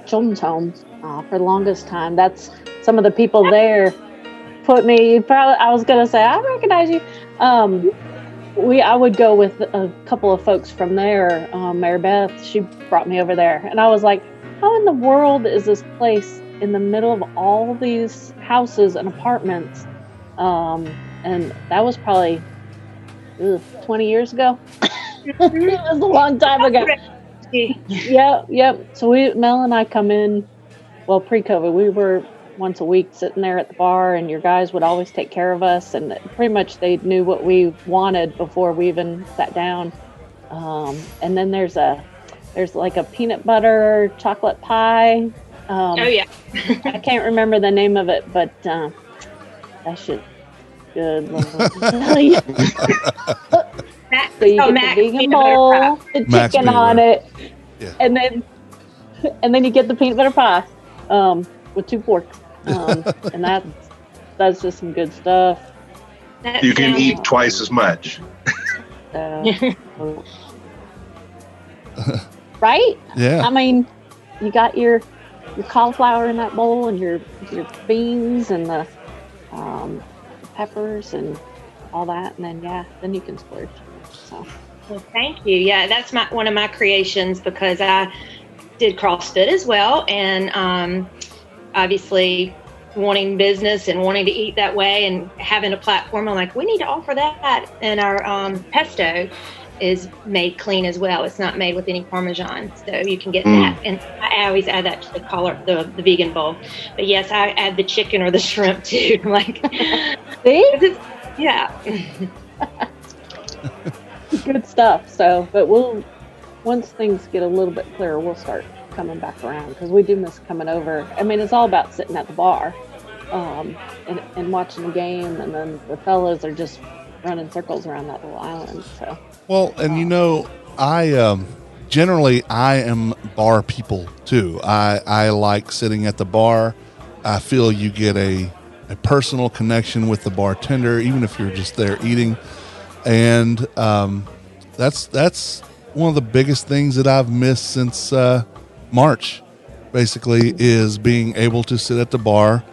children's home for the longest time, that's some of the people there put me. I was going to say, I recognize you. I would go with a couple of folks from there. Mary Beth, she brought me over there, and I was like, how in the world is this place in the middle of all these houses and apartments? And that was probably 20 years ago. It was a long time ago. Yep. So Mel and I come in, well, pre-COVID, we were once a week sitting there at the bar, and your guys would always take care of us, and pretty much they knew what we wanted before we even sat down. And then there's like a peanut butter chocolate pie. Oh yeah. I can't remember the name of it, but that shit good. Let me tell you. So you get the vegan bowl, the chicken on it, Yeah. and then you get the peanut butter pie with 2 forks, and that's just some good stuff. You can eat twice as much. Right? Yeah. I mean, you got your cauliflower in that bowl, and your beans and the peppers and all that, and then you can splurge. So. Well, thank you. Yeah, that's one of my creations, because I did CrossFit as well, and obviously wanting business and wanting to eat that way and having a platform, I'm like, we need to offer that. And our pesto is made clean as well. It's not made with any Parmesan, so you can get that. And I always add that to the vegan bowl. But yes, I add the chicken or the shrimp too. I'm like, see? Yeah. Good stuff. So, but once things get a little bit clearer, we'll start coming back around, because we do miss coming over. I mean, it's all about sitting at the bar and watching the game, and then the fellas are just running circles around that little island. So. Well, and I generally I am bar people too. I like sitting at the bar. I feel you get a personal connection with the bartender, even if you're just there eating. And that's one of the biggest things that I've missed since March, basically, is being able to sit at the bar,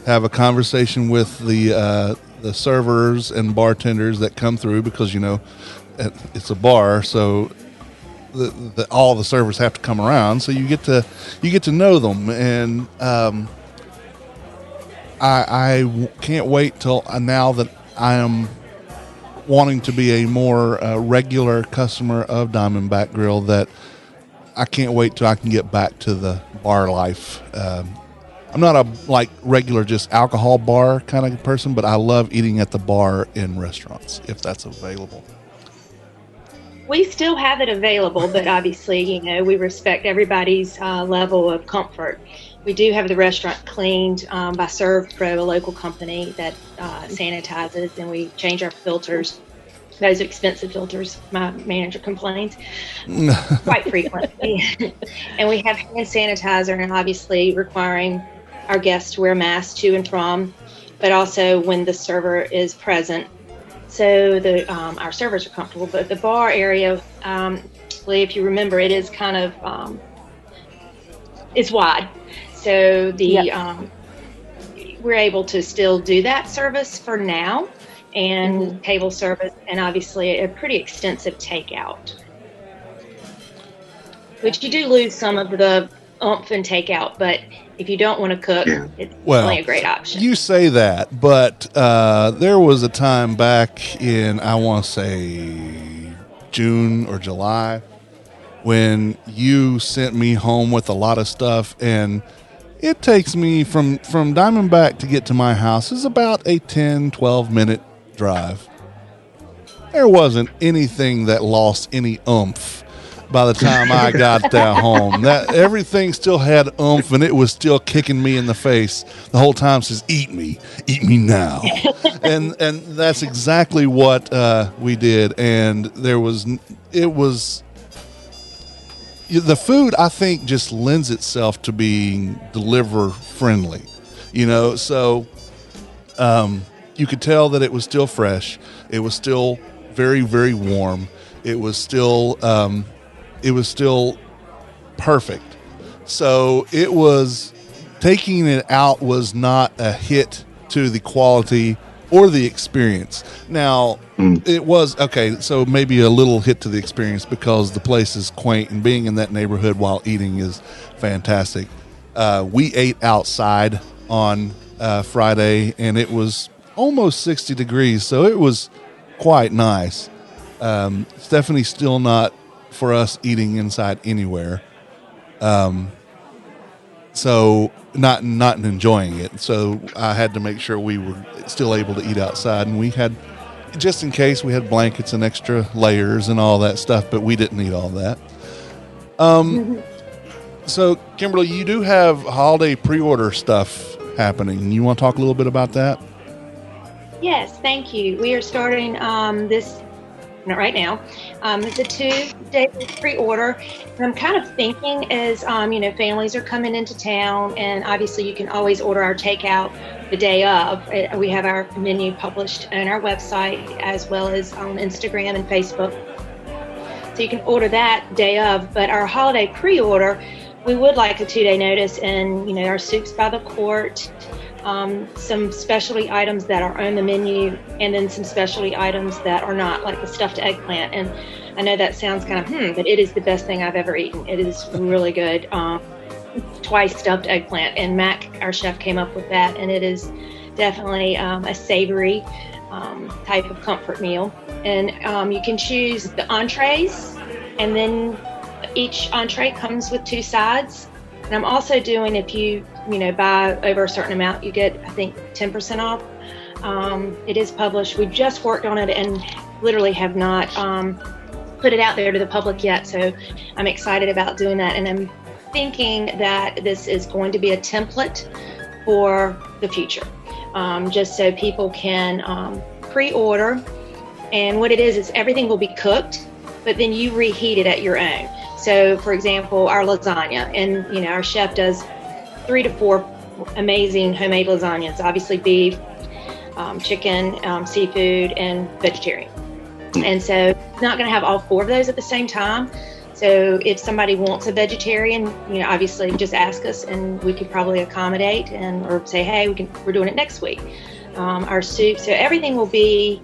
have a conversation with the servers and bartenders that come through, because it's a bar, so all the servers have to come around, so you get to know them. And I can't wait till now that I am wanting to be a more regular customer of Diamondback Grill, that I can't wait till I can get back to the bar life. I'm not a regular just alcohol bar kind of person, but I love eating at the bar in restaurants if that's available. We still have it available, but obviously, we respect everybody's level of comfort. We do have the restaurant cleaned by ServPro, a local company that sanitizes, and we change our filters. Those expensive filters, my manager complains, quite frequently. And we have hand sanitizer, and obviously requiring our guests to wear masks to and from, but also when the server is present. So our servers are comfortable, but the bar area, if you remember, it is kind of it's wide. So we're able to still do that service for now, and table service, and obviously a pretty extensive takeout. Which you do lose some of the oomph in takeout, but if you don't want to cook, it's only a great option. You say that, but there was a time back in, I want to say, June or July, when you sent me home with a lot of stuff, and it takes me from Diamondback to get to my house is about a 10, 12-minute drive. There wasn't anything that lost any oomph by the time I got that home. That everything still had oomph, and it was still kicking me in the face the whole time. Says, "Eat me now," and that's exactly what we did. And it was the food, I think, just lends itself to being deliver friendly, So you could tell that it was still fresh. It was still very, very warm. It was still perfect. So it was, taking it out was not a hit to the quality or the experience. Now, it was, okay, so maybe a little hit to the experience because the place is quaint, and being in that neighborhood while eating is fantastic. We ate outside on Friday, and it was almost 60 degrees, so it was quite nice. It's definitely still not for us eating inside anywhere. So not enjoying it. So I had to make sure we were still able to eat outside, and we had, just in case, we had blankets and extra layers and all that stuff, but we didn't need all that. So Kimberly, you do have holiday pre-order stuff happening. You want to talk a little bit about that? Yes, thank you. We are starting this, not right now, it's a 2-day pre-order. And I'm kind of thinking as, families are coming into town, and obviously you can always order our takeout the day of. We have our menu published on our website as well as on Instagram and Facebook. So you can order that day of, but our holiday pre-order, we would like a 2-day notice, and, our soups by the quart, some specialty items that are on the menu, and then some specialty items that are not, like the stuffed eggplant. And I know that sounds kind of, but it is the best thing I've ever eaten. It is really good. Twice stuffed eggplant, and Mac, our chef, came up with that, and it is definitely a savory type of comfort meal. And you can choose the entrees, and then each entree comes with 2 sides. And I'm also doing, if you buy over a certain amount, you get, I think, 10% off. It is published. We've just worked on it and literally have not put it out there to the public yet. So I'm excited about doing that. And I'm thinking that this is going to be a template for the future, just so people can pre-order. And what it is everything will be cooked, but then you reheat it at your own. So, for example, our lasagna, and our chef does 3 to 4 amazing homemade lasagnas. Obviously, beef, chicken, seafood, and vegetarian. And so, it's not going to have all 4 of those at the same time. So, if somebody wants a vegetarian, obviously just ask us, and we could probably accommodate, or say, hey, we're doing it next week. Our soup, so everything will be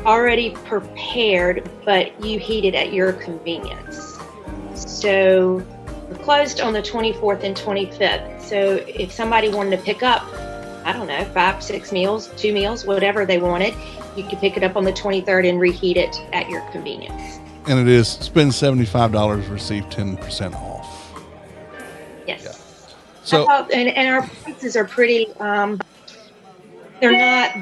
already prepared, but you heat it at your convenience. So we're closed on the 24th and 25th. So if somebody wanted to pick up, I don't know, 5, 6 meals, 2 meals, whatever they wanted, you could pick it up on the 23rd and reheat it at your convenience. And it is spend $75, receive 10% off. Yes. Yeah. So and our prices are pretty. They're not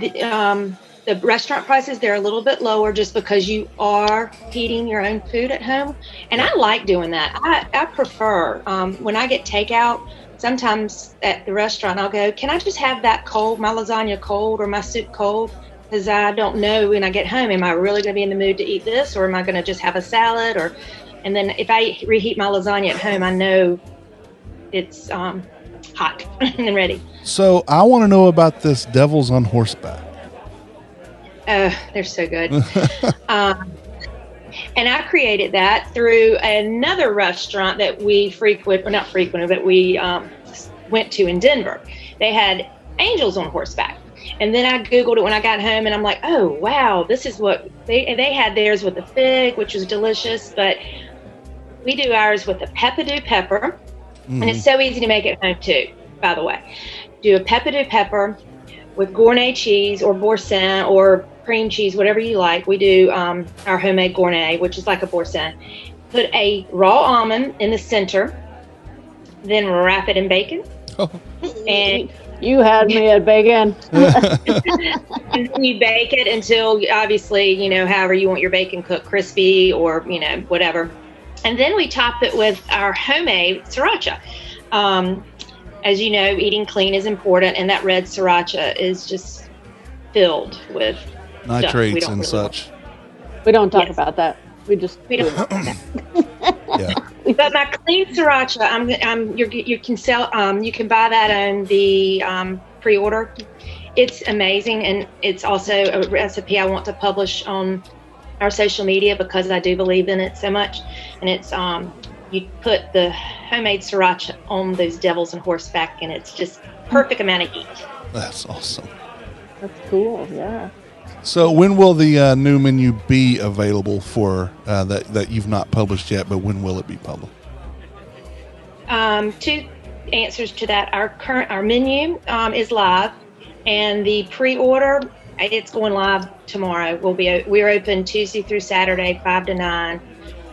the restaurant prices. They're a little bit lower just because you are heating your own food at home, and I like doing that. I prefer when I get takeout. Sometimes at the restaurant, I'll go, can I just have that cold, my lasagna cold or my soup cold? Because I don't know when I get home, am I really going to be in the mood to eat this, or am I going to just have a salad? And then if I reheat my lasagna at home, I know it's hot and ready. So I want to know about this Devils on Horseback. They're so good. And I created that through another restaurant that we not frequented, but we went to in Denver. They had angels on horseback. And then I Googled it when I got home, and I'm like, oh, wow, this is what they had theirs with the fig, which was delicious. But we do ours with the peppadew pepper. And it's so easy to make at home, too, by the way. Do a peppadew pepper with Gournay cheese or Boursin or cream cheese, whatever you like. We do our homemade Gournay, which is like a Boursin. Put a raw almond in the center, then wrap it in bacon. Oh. And you had me at bacon. and then you bake it until, obviously, however you want your bacon cooked, crispy or, whatever. And then we top it with our homemade sriracha. As you know, eating clean is important, and that red sriracha is just filled with nitrates and such. We don't talk about that. We don't talk about that. Yeah. But my clean sriracha, you can sell. You can buy that on the pre-order. It's amazing, and it's also a recipe I want to publish on our social media because I do believe in it so much. And it's you put the homemade sriracha on those devils and horseback, and it's just perfect amount of heat. That's awesome. That's cool. Yeah. So when will the new menu be available for that you've not published yet, but when will it be published? 2 answers to that. Our menu is live, and the pre-order, it's going live tomorrow. We're open Tuesday through Saturday, 5 to 9,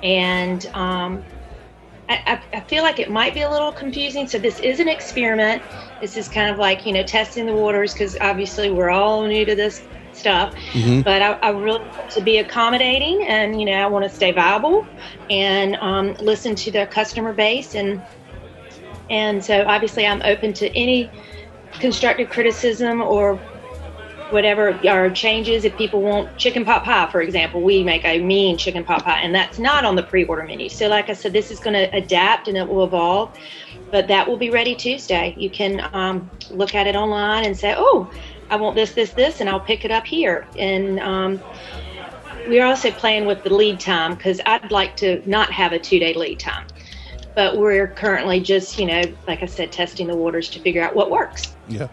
and I feel like it might be a little confusing. So this is an experiment. This is kind of like, testing the waters, because obviously we're all new to this stuff. Mm-hmm. But I really want to be accommodating, and, I want to stay viable and listen to the customer base. And so obviously I'm open to any constructive criticism or whatever, or changes. If people want chicken pot pie, for example, we make a mean chicken pot pie, and that's not on the pre-order menu. So like I said, this is going to adapt and it will evolve, but that will be ready Tuesday. You can look at it online and say, oh, I want this, and I'll pick it up here. And we're also playing with the lead time, because I'd like to not have a 2-day lead time. But we're currently just, like I said, testing the waters to figure out what works. Yeah.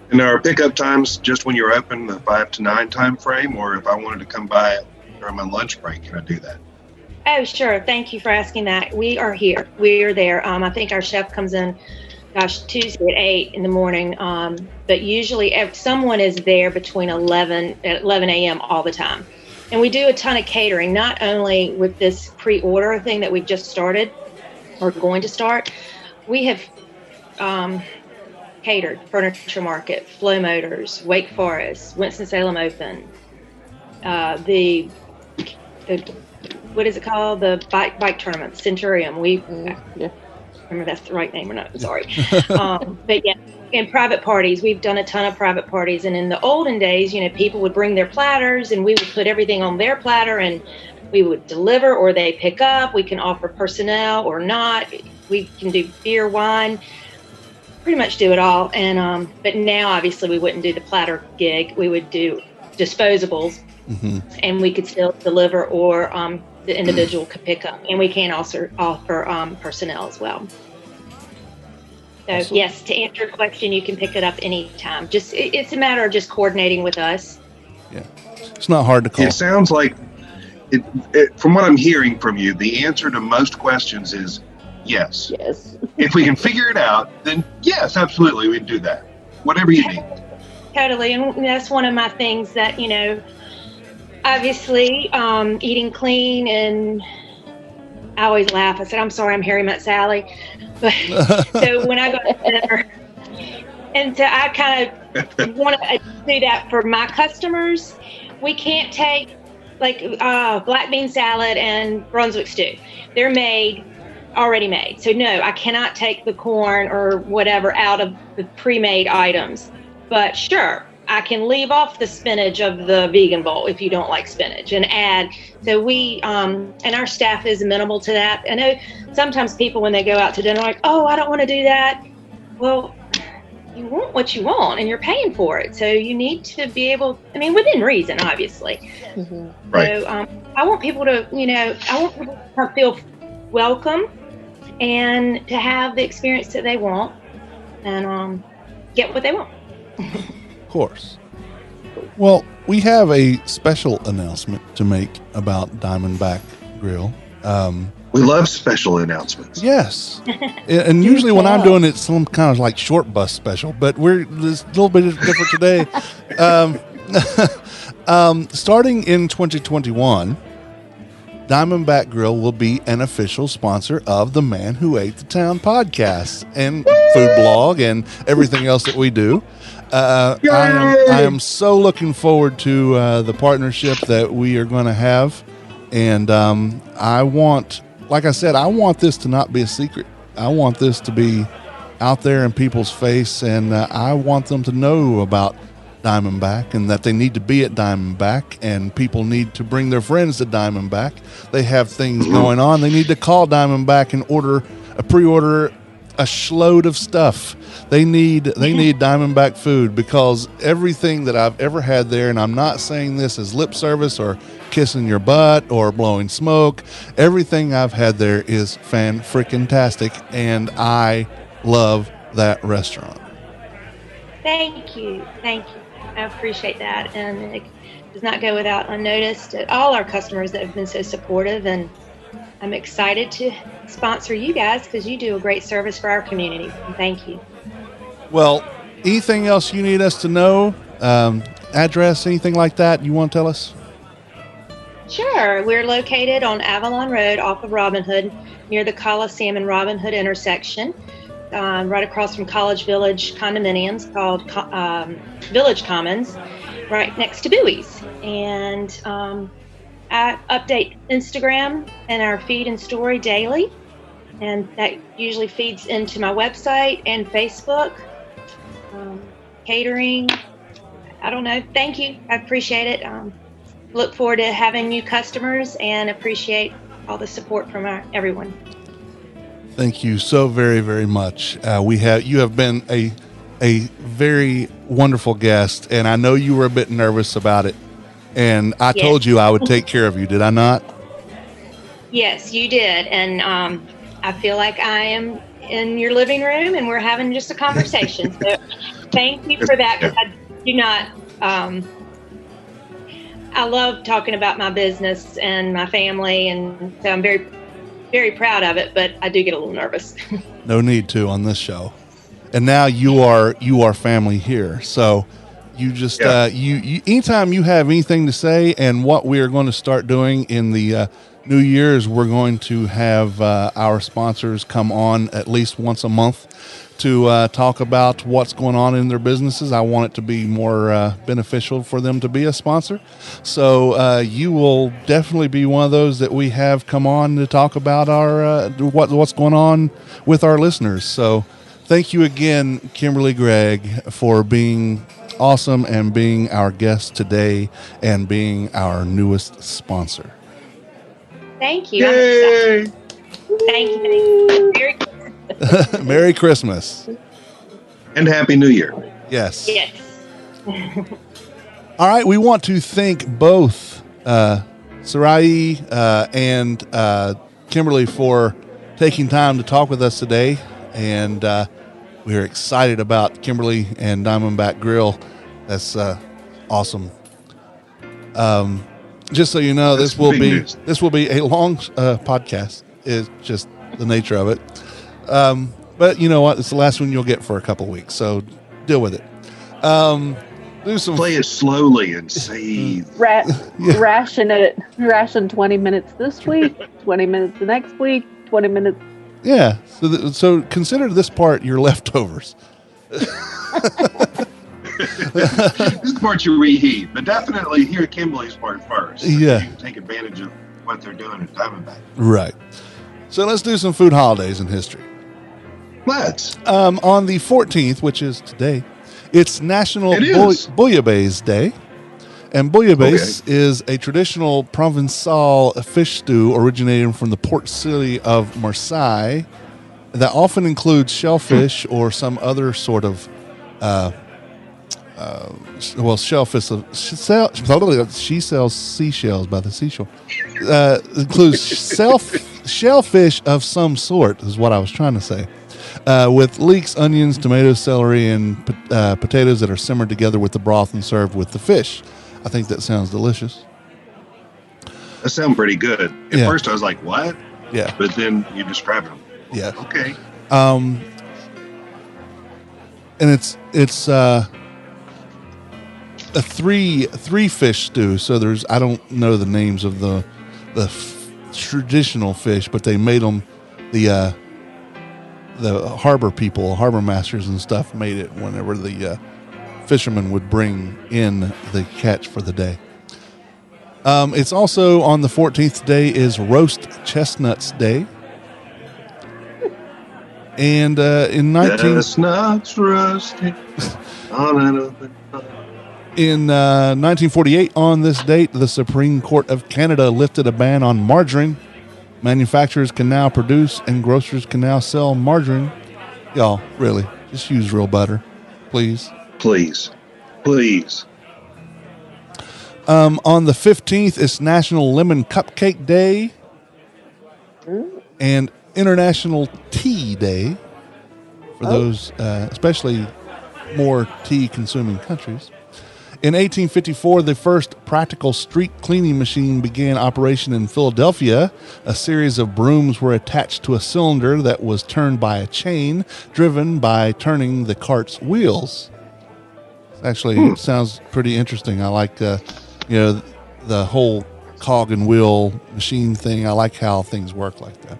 And are pickup times just when you're open, the 5 to 9 time frame, or if I wanted to come by during my lunch break, can I do that? Oh, sure. Thank you for asking that. We are here. We are there. I think our chef comes in, Tuesday at 8 in the morning. But usually someone is there between 11 a.m. all the time. And we do a ton of catering, not only with this pre-order thing that we've just started or going to start. We have catered Furniture Market, Flow Motors, Wake Forest, Winston-Salem Open, the what is it called? The bike tournament, Centurium. Yeah. Remember that's the right name or not? Sorry. But yeah, and private parties. We've done a ton of private parties. And in the olden days, people would bring their platters, and we would put everything on their platter, and we would deliver, or they pick up. We can offer personnel or not. We can do beer, wine, pretty much do it all. And but now, obviously, we wouldn't do the platter gig. We would do disposables, and we could still deliver, or the individual could pick up. And we can also offer personnel as well. So awesome. Yes, to answer your question, you can pick it up anytime. Just it's a matter of just coordinating with us. Yeah, it's not hard to call. It sounds like, from what I'm hearing from you, the answer to most questions is yes. Yes. If we can figure it out, then yes, absolutely, we'd do that. Whatever you need. Totally, and that's one of my things that, obviously, eating clean, and I always laugh. I said, I'm sorry, I'm Harry Met Sally. But so when I go to dinner, and so I kind of want to do that for my customers. We can't take like black bean salad and Brunswick stew. They're already made. So no, I cannot take the corn or whatever out of the pre-made items. But sure, I can leave off the spinach of the vegan bowl if you don't like spinach, and add. So we, and our staff is amenable to that. I know sometimes people, when they go out to dinner, are like, oh, I don't want to do that. Well, you want what you want, and you're paying for it. So you need to be able, within reason, obviously. Right. So I want people to, I want people to feel welcome and to have the experience that they want, and get what they want. Of course. Well, we have a special announcement to make about Diamondback Grill. We love special announcements. Yes. And usually when I'm doing it, it's some kind of like short bus special, but it's a little bit different today. Starting in 2021, Diamondback Grill will be an official sponsor of the Man Who Ate the Town podcast and food blog and everything else that we do. I am so looking forward to the partnership that we are going to have. And I want this to not be a secret. I want this to be out there in people's face, and I want them to know about Diamondback and that they need to be at Diamondback, and people need to bring their friends to Diamondback. They have things going on. They need to call Diamondback and pre-order a shload of stuff. They need Diamondback food, because everything that I've ever had there, and I'm not saying this as lip service or kissing your butt or blowing smoke, everything I've had there is fan-frickin-tastic, and I love that restaurant. Thank you. I appreciate that, and it does not go without unnoticed. All our customers that have been so supportive, and I'm excited to sponsor you guys because you do a great service for our community. Thank you. Well, anything else you need us to know? Address, anything like that you want to tell us? Sure. We're located on Avalon Road off of Robin Hood, near the Coliseum and Robin Hood intersection, right across from College Village condominiums called Village Commons, right next to Bowie's. And I update Instagram and our feed and story daily, and that usually feeds into my website and Facebook. Catering, I don't know. Thank you. I appreciate it. Look forward to having new customers and appreciate all the support from everyone. Thank you so very, very much. You have been a very wonderful guest, and I know you were a bit nervous about it. And I told you I would take care of you, did I not? Yes, you did. And I feel like I am in your living room and we're having just a conversation. So thank you for that. I do not. I love talking about my business and my family, and so I'm very, very proud of it, but I do get a little nervous. No need to on this show. And now you are family here. So you just you anytime you have anything to say, and what we are going to start doing in the New Year is we're going to have our sponsors come on at least once a month to talk about what's going on in their businesses. I want it to be more beneficial for them to be a sponsor. So you will definitely be one of those that we have come on to talk about our what's going on with our listeners. So thank you again, Kimberly Gregg, for being awesome and being our guest today and being our newest sponsor. Thank you. Yay! Thank you. Merry Christmas. And Happy New Year. Yes. Yes. All right. We want to thank both Sarai and Kimberly for taking time to talk with us today. And we're excited about Kimberly and Diamondback Grill. That's awesome. Just so you know, this will be a long podcast. It's just the nature of it. But you know what? It's the last one you'll get for a couple weeks, so deal with it. Play it slowly and save. Ration 20 minutes this week, 20 minutes the next week, 20 minutes. Yeah. So consider this part your leftovers. This is the part you reheat, but definitely hear Kimberly's part first. So yeah. you can take advantage of what they're doing at Diamondback. Right. So let's do some food holidays in history. Let's. On the 14th, which is today, it's National Bouillabaisse Day. And bouillabaisse is a traditional Provençal fish stew originating from the port city of Marseille that often includes shellfish or some other sort of shellfish. She sells seashells by the seashore. Includes shellfish of some sort, is what I was trying to say. With leeks, onions, tomatoes, celery, and potatoes that are simmered together with the broth and served with the fish. I think that sounds delicious. That sounds pretty good. At first I was like, what? Yeah. But then you described them. Yeah. Okay. And it's a three fish stew. So I don't know the names of the traditional fish, but they made them the harbor people, harbor masters and stuff made it whenever the fishermen would bring in the catch for the day. It's also on the 14th day is Roast Chestnuts Day. And in 1948, on this date, the Supreme Court of Canada lifted a ban on margarine. Manufacturers can now produce and grocers can now sell margarine. Y'all, really, just use real butter, please. Please. On the 15th, it's National Lemon Cupcake Day and International Tea Day for those, especially more tea-consuming countries. In 1854, the first practical street cleaning machine began operation in Philadelphia. A series of brooms were attached to a cylinder that was turned by a chain, driven by turning the cart's wheels. Actually, it sounds pretty interesting. I like, the whole cog and wheel machine thing. I like how things work like that.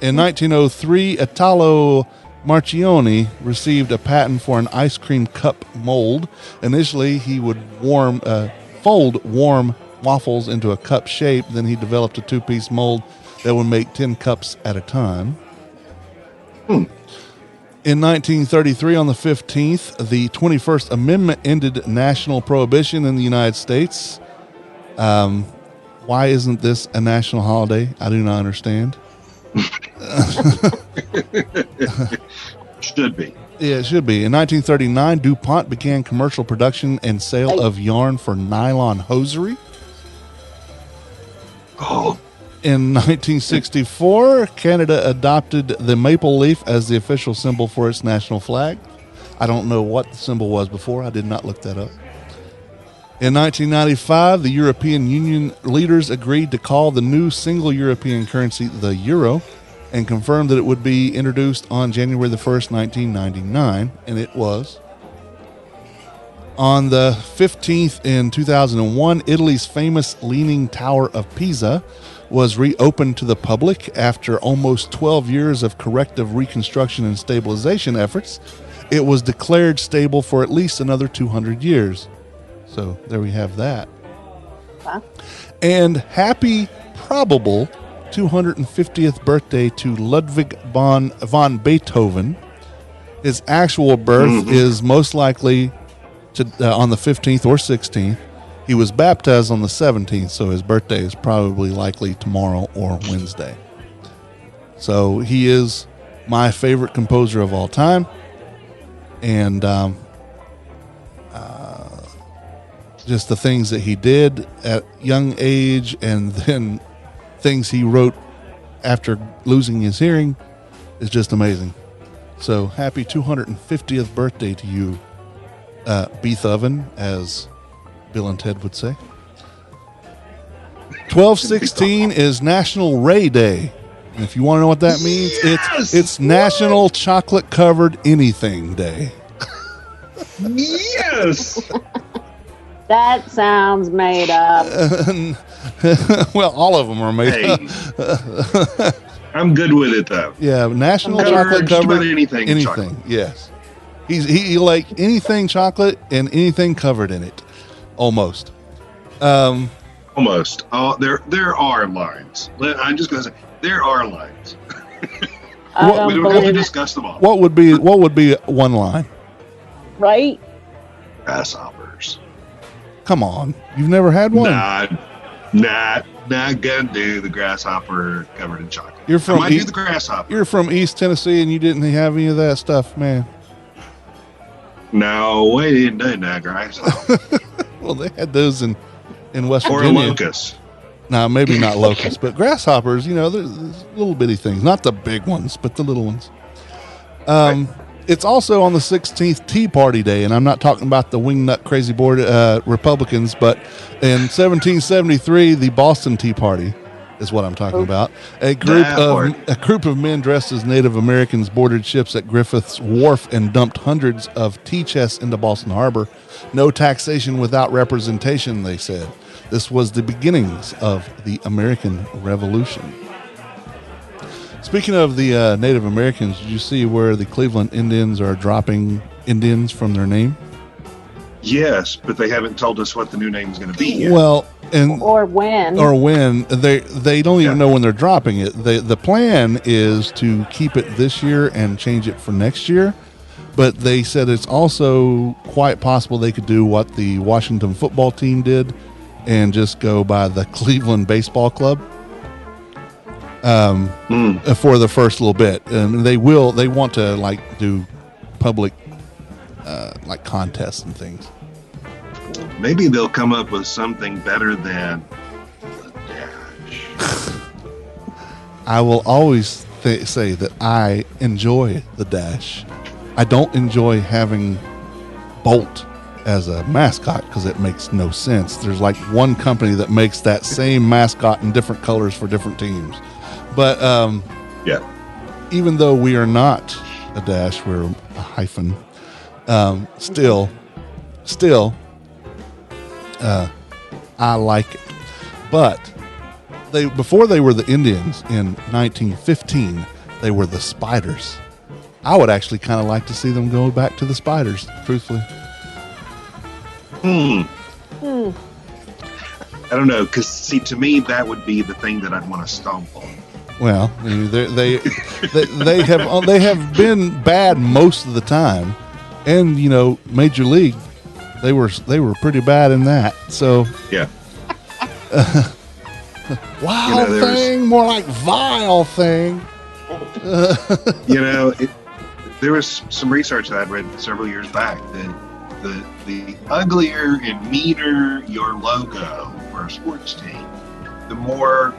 In 1903, Italo Marchioni received a patent for an ice cream cup mold. Initially, he would fold warm waffles into a cup shape. Then he developed a two-piece mold that would make 10 cups at a time. In 1933, on the 15th, the 21st Amendment ended national prohibition in the United States. Why isn't this a national holiday? I do not understand. Should be. Yeah, it should be. In 1939, DuPont began commercial production and sale of yarn for nylon hosiery. Oh, In 1964, Canada adopted the maple leaf as the official symbol for its national flag. I don't know what the symbol was before. I did not look that up. In 1995, the European Union leaders agreed to call the new single European currency the euro and confirmed that it would be introduced on January the 1st, 1999, and it was. On the 15th in 2001, Italy's famous Leaning Tower of Pisa was reopened to the public after almost 12 years of corrective reconstruction and stabilization efforts. It was declared stable for at least another 200 years. So there we have that. Wow. And happy probable 250th birthday to Ludwig von Beethoven. His actual birth is most likely on the 15th or 16th. He was baptized on the 17th, so his birthday is probably likely tomorrow or Wednesday. So he is my favorite composer of all time. And just the things that he did at young age and then things he wrote after losing his hearing is just amazing. So happy 250th birthday to you, Beethoven, as Bill and Ted would say. 12/16 is National Ray Day. And if you want to know what that means, it's National Chocolate Covered Anything Day. Yes. That sounds made up. Well, all of them are made up. I'm good with it though. Yeah, National Covered Chocolate just Covered about anything chocolate. Yes, he like anything chocolate and anything covered in it, almost. Almost. Oh, there are lines. I'm just gonna say there are lines. I We don't don't have to believe it. discuss them all. What would be one line? Right? Grasshoppers. Come on, you've never had one. Not gonna do the grasshopper covered in chocolate. You're from I might do East- the grasshopper. You're from East Tennessee and you didn't have any of that stuff, man. No, we didn't do that grasshopper Well, they had those in West or a Virginia. locust. No, maybe not locusts, but grasshoppers. You know, they're little bitty things, not the big ones, but the little ones. It's also on the 16th Tea Party Day, and I'm not talking about the wingnut crazy board Republicans, but in 1773, the Boston Tea Party is what I'm talking about. A group of men dressed as Native Americans boarded ships at Griffith's Wharf and dumped hundreds of tea chests into Boston Harbor. No taxation without representation, they said. This was the beginnings of the American Revolution. Speaking of the Native Americans, did you see where the Cleveland Indians are dropping Indians from their name? Yes, but they haven't told us what the new name is going to be yet. Well, and Or when. they don't even know when they're dropping it. The plan is to keep it this year and change it for next year. But they said it's also quite possible they could do what the Washington football team did and just go by the Cleveland Baseball Club for the first little bit. And they want to like do public like contests and things. Maybe they'll come up with something better than the Dash. I will always say that I enjoy the Dash. I don't enjoy having Bolt as a mascot because it makes no sense. There's like one company that makes that same mascot in different colors for different teams. But Yeah. even though we are not a Dash, we're a hyphen. Still, I like it. But before they were the Indians in 1915, they were the Spiders. I would actually kind of like to see them go back to the Spiders, truthfully. I don't know, because see, to me, that would be the thing that I'd want to stomp on. Well, I mean, they have been bad most of the time, and Major League, they were pretty bad in that. So Yeah. wild thing, more like vile thing. There was some research that I'd read several years back that the uglier and meaner your logo for a sports team, the more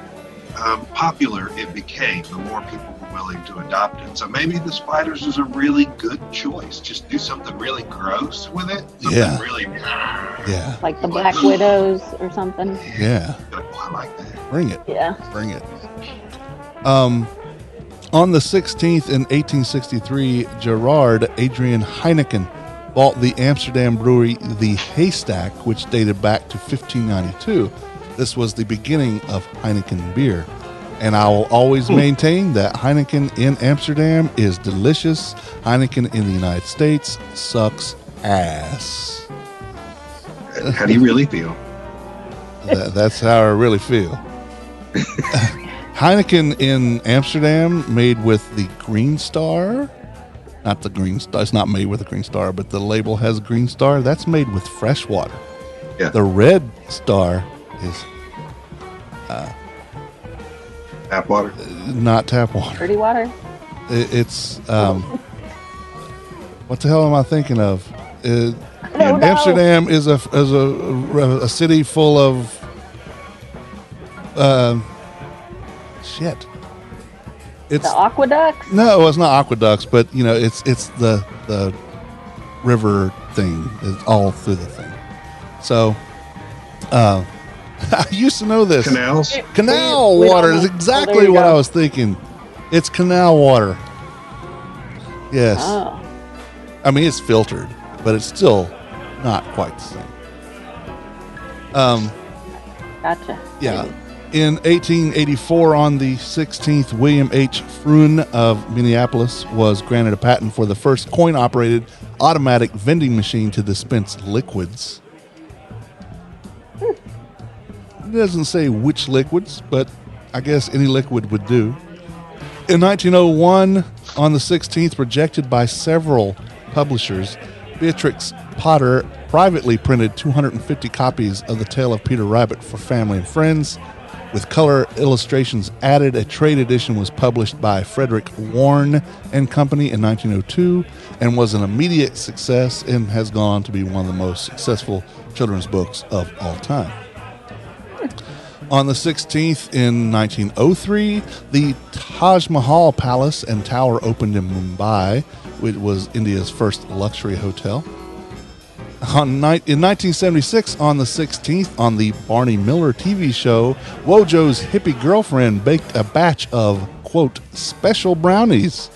popular it became, the more people were willing to adopt it. So maybe the Spiders is a really good choice. Just do something really gross with it. Something really... Yeah. Like the Black Widows or something. Yeah. I like that. Bring it. Yeah. Bring it. On the 16th in 1863, Gerard Adrian Heineken bought the Amsterdam brewery The Haystack, which dated back to 1592. This was the beginning of Heineken beer. And I will always maintain that Heineken in Amsterdam is delicious. Heineken in the United States sucks ass. How do you really feel? That's how I really feel. Heineken in Amsterdam, made with the Green Star. Not the Green Star. It's not made with a Green Star, but the label has Green Star. That's made with fresh water. Yeah. The Red Star is Tap water? not tap water. Dirty water. It's what the hell am I thinking of? don't know. Amsterdam is a city full of shit. It's The aqueducts. no, it's not aqueducts, but it's the river thing. It's all through the thing. So, I used to know this. Canals? Canal We don't water know. is Oh, there exactly you what go. I was thinking. It's canal water. Yes. Oh. I mean, it's filtered, but it's still not quite the same. Gotcha. Yeah. In 1884, on the 16th, William H. Frewen of Minneapolis was granted a patent for the first coin-operated automatic vending machine to dispense liquids. It doesn't say which liquids, but I guess any liquid would do. In 1901, on the 16th, rejected by several publishers, Beatrix Potter privately printed 250 copies of The Tale of Peter Rabbit for family and friends. With color illustrations added, a trade edition was published by Frederick Warne and Company in 1902 and was an immediate success and has gone on to be one of the most successful children's books of all time. On the 16th in 1903, the Taj Mahal Palace and Tower opened in Mumbai, which was India's first luxury hotel. In 1976, on the 16th, on the Barney Miller TV show, Wojo's hippie girlfriend baked a batch of, quote, special brownies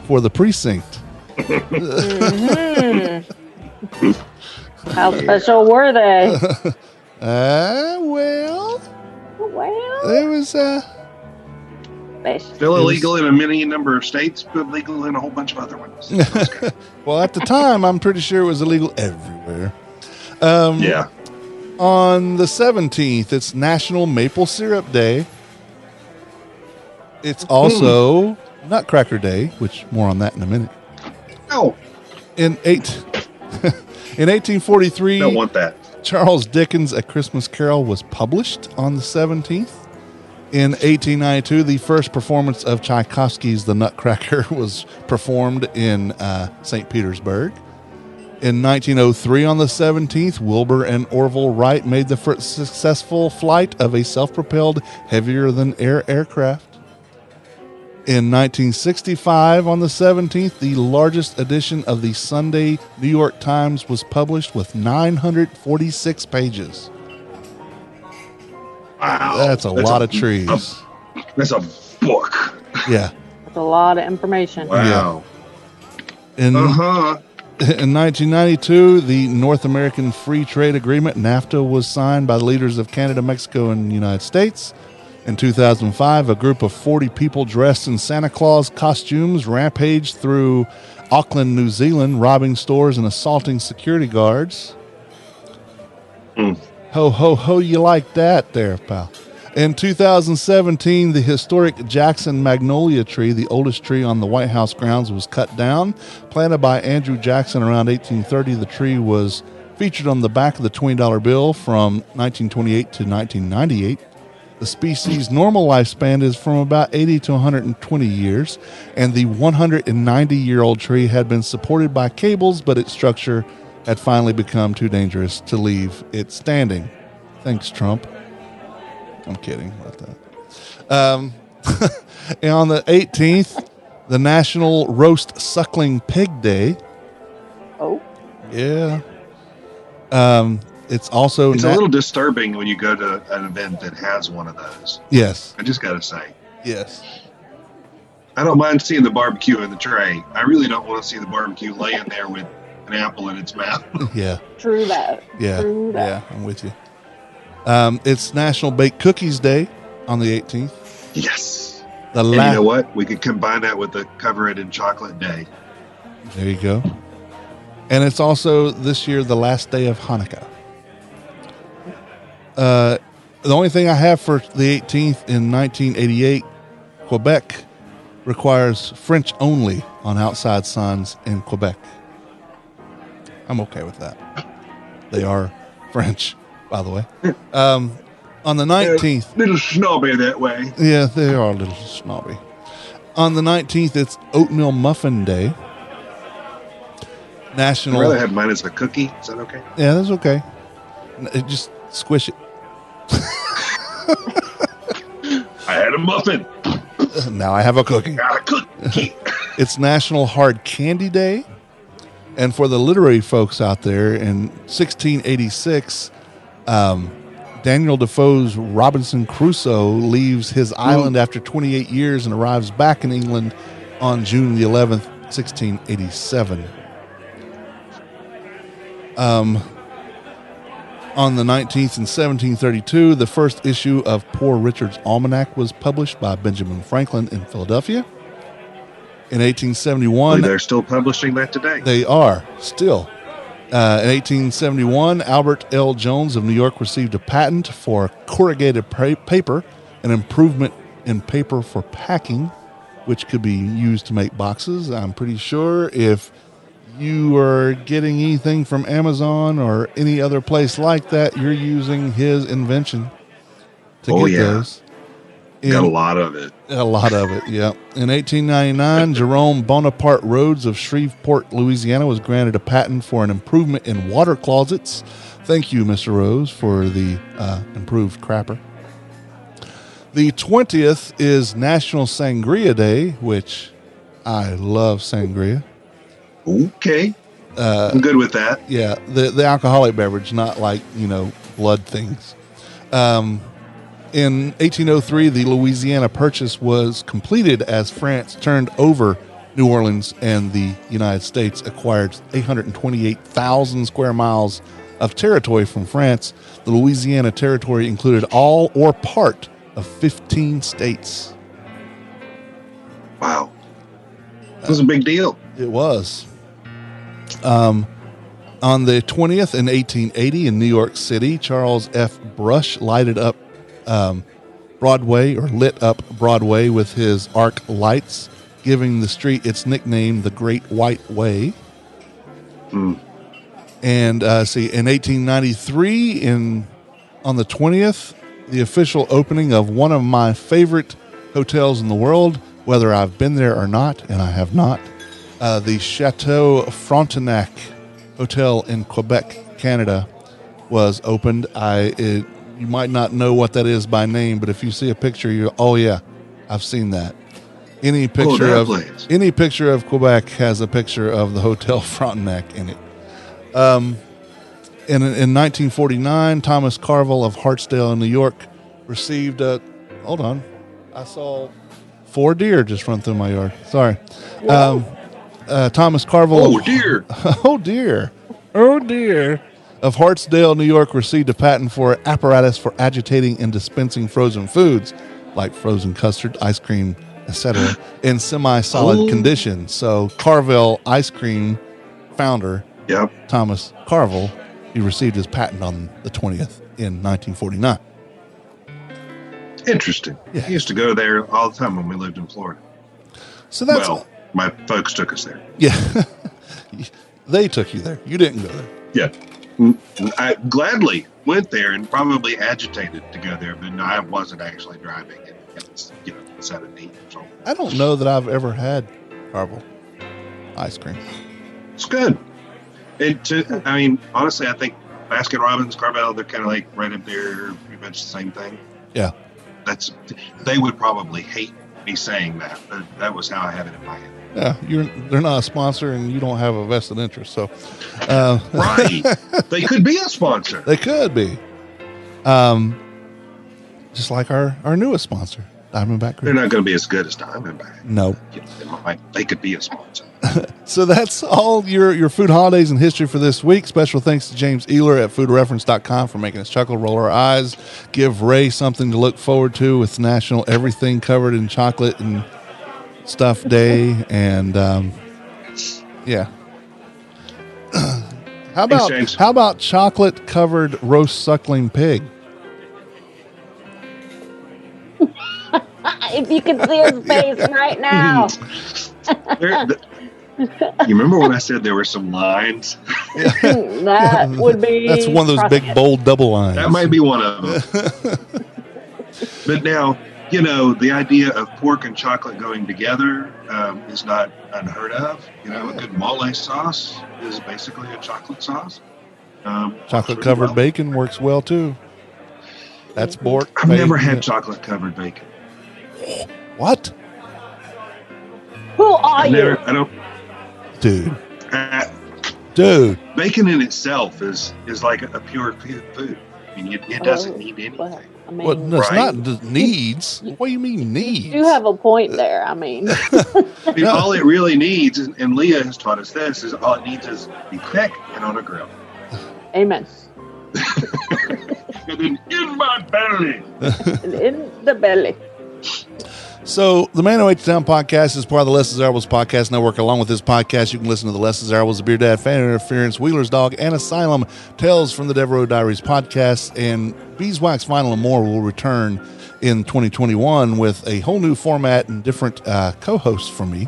for the precinct. How special were they? Well, Well, it was, special. Still illegal in a many number of states, but legal in a whole bunch of other ones. well, at the time, I'm pretty sure it was illegal everywhere. Yeah. On the 17th, it's National Maple Syrup Day. It's also Nutcracker Day, which more on that in a minute. Oh, In 1843, don't want that. Charles Dickens' A Christmas Carol was published on the 17th. In 1892, the first performance of Tchaikovsky's The Nutcracker was performed in St. Petersburg. In 1903, on the 17th, Wilbur and Orville Wright made the first successful flight of a self-propelled heavier-than-air aircraft. In 1965, on the 17th, the largest edition of the Sunday New York Times was published with 946 pages. Wow. That's a lot of trees. That's a book. Yeah. That's a lot of information. Wow. In Uh-huh. In 1992, the North American Free Trade Agreement, NAFTA, was signed by the leaders of Canada, Mexico, and the United States. In 2005, a group of 40 people dressed in Santa Claus costumes rampaged through Auckland, New Zealand, robbing stores and assaulting security guards. Ho, ho, ho, you like that there, pal. In 2017, the historic Jackson Magnolia tree, the oldest tree on the White House grounds, was cut down. Planted by Andrew Jackson around 1830, the tree was featured on the back of the $20 bill from 1928 to 1998. The species' normal lifespan is from about 80 to 120 years, and the 190-year-old tree had been supported by cables, but its structure had finally become too dangerous to leave it standing. Thanks, Trump. I'm kidding about that. And on the 18th, the National Roast Suckling Pig Day. Oh. Yeah. It's also... It's a little disturbing when you go to an event that has one of those. Yes. I just got to say. Yes. I don't mind seeing the barbecue in the tray. I really don't want to see the barbecue laying there with an apple in its mouth. Yeah. True that. Yeah. True that. Yeah, I'm with you. It's National Baked Cookies Day on the 18th. Yes. The And you know what? We could combine that with the Cover It in Chocolate Day. There you go. And it's also this year the last day of Hanukkah. The only thing I have for the 18th, in 1988, Quebec requires French only on outside signs in Quebec. I'm okay with that. They are French, by the way. On the 19th... They're a little snobby that way. Yeah, they are a little snobby. On the 19th, it's Oatmeal Muffin Day. National... I'd rather have mine as a cookie. Is that okay? Yeah, that's okay. Just squish it. I had a muffin. Now I have a cookie. Got a cookie. It's National Hard Candy Day. And for the literary folks out there, in 1686, Daniel Defoe's Robinson Crusoe leaves his island after 28 years and arrives back in England on June the 11th, 1687. On the 19th in 1732, the first issue of Poor Richard's Almanac was published by Benjamin Franklin in Philadelphia. In 1871... They're still publishing that today. They are, still. In 1871, Albert L. Jones of New York received a patent for corrugated paper, an improvement in paper for packing, which could be used to make boxes. I'm pretty sure if you are getting anything from Amazon or any other place like that, you're using his invention to get those. Got a lot of it. A lot of it, yeah. In 1899, Jerome Bonaparte Rhodes of Shreveport, Louisiana, was granted a patent for an improvement in water closets. Thank you, Mr. Rose, for the improved crapper. The 20th is National Sangria Day, which I love sangria. Okay. I'm good with that. Yeah, the alcoholic beverage, not like, blood things. In 1803, the Louisiana Purchase was completed as France turned over New Orleans and the United States acquired 828,000 square miles of territory from France. The Louisiana Territory included all or part of 15 states. Wow. This was a big deal. It was. On the 20th in 1880 in New York City, Charles F. Brush lighted up Broadway, or lit up Broadway with his arc lights, giving the street its nickname, the Great White Way. And in 1893, on the 20th, the official opening of one of my favorite hotels in the world, whether I've been there or not, and I have not, the Chateau Frontenac Hotel in Quebec, Canada, was opened. You might not know what that is by name, but if you see a picture, I've seen that. Any picture of Quebec has a picture of the Hotel Frontenac in it. In 1949, Thomas Carville of Hartsdale in New York received hold on. I saw 4 deer just run through my yard. Sorry. Thomas Carville. Oh, dear. Oh, dear. Oh, dear. Of Hartsdale, New York, received a patent for apparatus for agitating and dispensing frozen foods like frozen custard, ice cream, etc. in semi-solid condition. So Carville ice cream founder, Yep. Thomas Carville, he received his patent on the 20th in 1949. Interesting. Yeah. I used to go there all the time when we lived in Florida. So that's Well, my folks took us there. yeah. They took you there. You didn't go there. Yeah. I gladly went there and probably agitated to go there, but no, I wasn't actually driving. It's at a neat or something. I don't know that I've ever had Carville ice cream. It's good. I mean, honestly, I think Baskin Robbins, Carvel, they're kind of like right up there, pretty much the same thing. Yeah. They would probably hate me saying that, but that was how I have it in my head. Yeah, they're not a sponsor, and you don't have a vested interest. So, Right. They could be a sponsor. they could be, just like our newest sponsor, Diamondback They're Creek. not going to be as good as Diamondback. No. They could be a sponsor. So that's all your food holidays and history for this week. Special thanks to James Ealer at foodreference.com for making us chuckle, roll our eyes, give Ray something to look forward to with National Everything Covered in Chocolate and Stuff Day. And yeah. James. How about chocolate covered roast suckling pig? If you could see his face right now. You remember when I said there were some lines? That would be. That's one of those big bold double lines. That might be one of them. But now, the idea of pork and chocolate going together is not unheard of. A good mole sauce is basically a chocolate sauce. Chocolate covered bacon works well too. That's bork. I've never had chocolate covered bacon. What? Who are you? I don't. Dude. Uh, Dude. Bacon in itself is like a pure food. I mean, it doesn't need anything. Well, I mean, Well, no, it's Right. not the needs. What do you mean needs? you have a point there. I mean, I mean, all it really needs, and Leah has taught us this, is all it needs is be thick and on a grill. amen. And then in my belly. And in the belly. So, the Man Who Ate the Town podcast is part of the Less Desirables podcast network. Along with this podcast, you can listen to the Less Desirables, the Beer Dad, Fan Interference, Wheeler's Dog, and Asylum, Tales from the Devereaux Diaries podcast, and Beeswax, Vinyl, and More will return in 2021 with a whole new format and different co-hosts for me.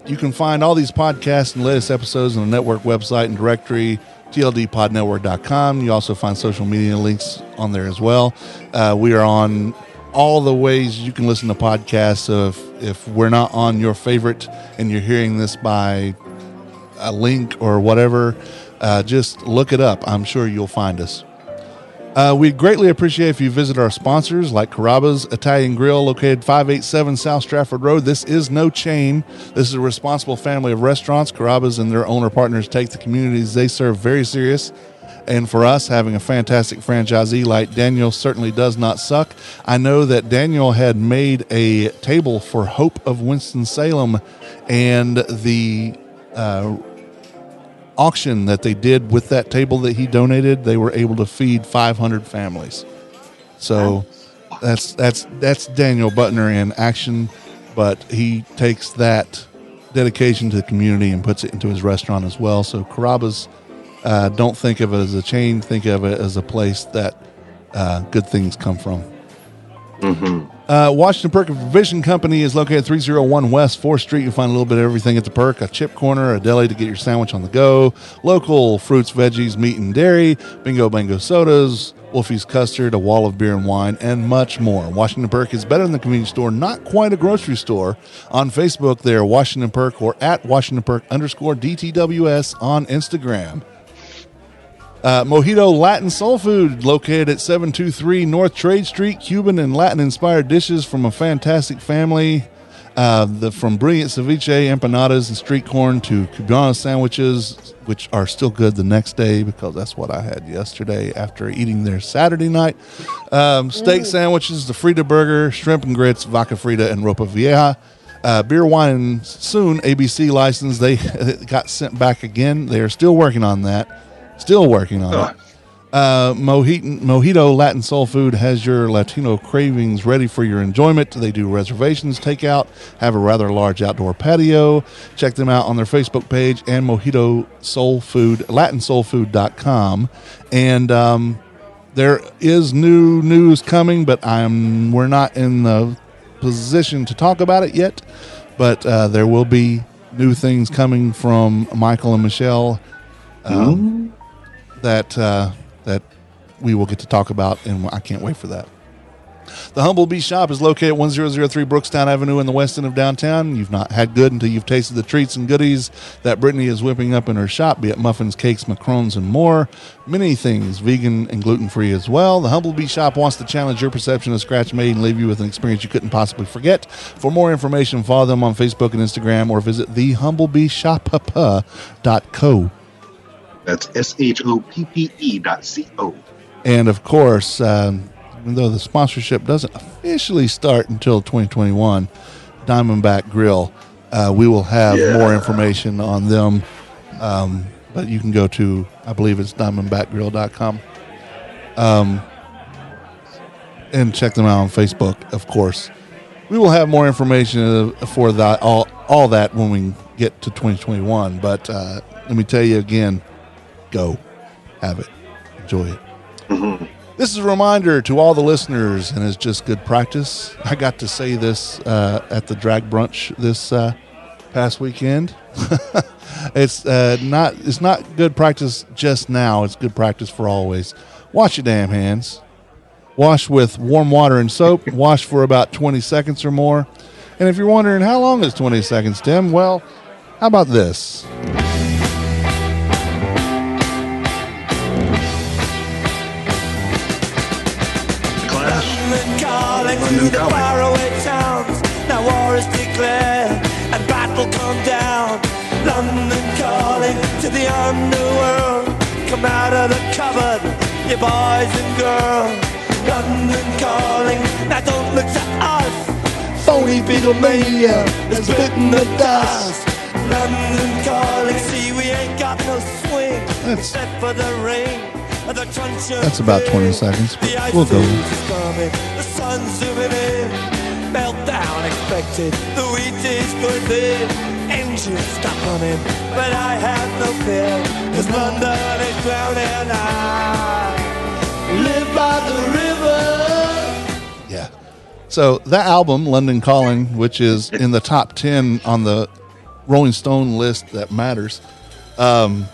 You can find all these podcasts and latest episodes on the network website and directory, tldpodnetwork.com. You also find social media links on there as well. We are on all the ways you can listen to podcasts. So if we're not on your favorite and you're hearing this by a link or whatever, just look it up. I'm sure you'll find us. We'd greatly appreciate if you visit our sponsors like Carrabba's Italian Grill, located 587 South Stratford Road. This is no chain. This is a responsible family of restaurants. Carrabba's and their owner partners take the communities they serve very serious. And for us, having a fantastic franchisee like Daniel certainly does not suck. I know that Daniel had made a table for Hope of Winston-Salem, and the auction that they did with that table that he donated, they were able to feed 500 families. So that's Daniel Butner in action, but he takes that dedication to the community and puts it into his restaurant as well. So Carrabba's, don't think of it as a chain. Think of it as a place that good things come from. Washington Perk Provision Company is located 301 West 4th Street. You'll find a little bit of everything at the Perk: a chip corner, a deli to get your sandwich on the go, local fruits, veggies, meat and dairy, Bingo Bango sodas, Wolfie's custard, a wall of beer and wine, and much more. Washington Perk is better than the convenience store, not quite a grocery store. On Facebook, they're Washington Perk, or at Washington Perk _DTWS on Instagram. Mojito Latin Soul Food, located at 723 North Trade Street. Cuban and Latin-inspired dishes from a fantastic family. From brilliant ceviche, empanadas, and street corn to cubano sandwiches, which are still good the next day because that's what I had yesterday after eating there Saturday night. Steak sandwiches, the Frita burger, shrimp and grits, vaca frita, and ropa vieja. Beer, wine, and soon ABC license. They got sent back again. They are still working on that. It. Mojito Latin Soul Food has your Latino cravings ready for your enjoyment. They do reservations, takeout, have a rather large outdoor patio. Check them out on their Facebook page and Mojito Soul Food, LatinSoulFood.com. And there is new news coming, but we're not in the position to talk about it yet. But there will be new things coming from Michael and Michelle that we will get to talk about, and I can't wait for that. The Humble Bee Shop is located at 1003 Brookstown Avenue in the west end of downtown. You've not had good until you've tasted the treats and goodies that Brittany is whipping up in her shop, be it muffins, cakes, macarons, and more. Many things, vegan and gluten-free as well. The Humble Bee Shop wants to challenge your perception of Scratch Made and leave you with an experience you couldn't possibly forget. For more information, follow them on Facebook and Instagram or visit thehumblebeshop.co. That's SHOPPE.co. And of course, even though the sponsorship doesn't officially start until 2021, Diamondback Grill, we will have more information on them. But you can go to, I believe it's diamondbackgrill.com, and check them out on Facebook, of course. We will have more information for that, all that when we get to 2021. But let me tell you again, go have it. Enjoy it. Mm-hmm. This is a reminder to all the listeners, and it's just good practice. I got to say this at the drag brunch this past weekend. It's not good practice just now. It's good practice for always. Wash your damn hands. Wash with warm water and soap. Wash for about 20 seconds or more. And if you're wondering how long is 20 seconds, Tim, well, how about this? Through the faraway towns, now war is declared and battle come down. London calling to the underworld, come out of the cupboard, you boys and girls. London calling, now don't look to us. Phony Beatlemania has bitten the dust. London calling, see we ain't got no swing except for the rain. That's about 20 seconds. We'll go. The sun's zooming in. Meltdown expected. The wheat is good then. Engines stop running. But I have no fear. Cause London is drowning. I live by the river. Yeah. So that album, London Calling, which is in the top 10 on the Rolling Stone list that matters, the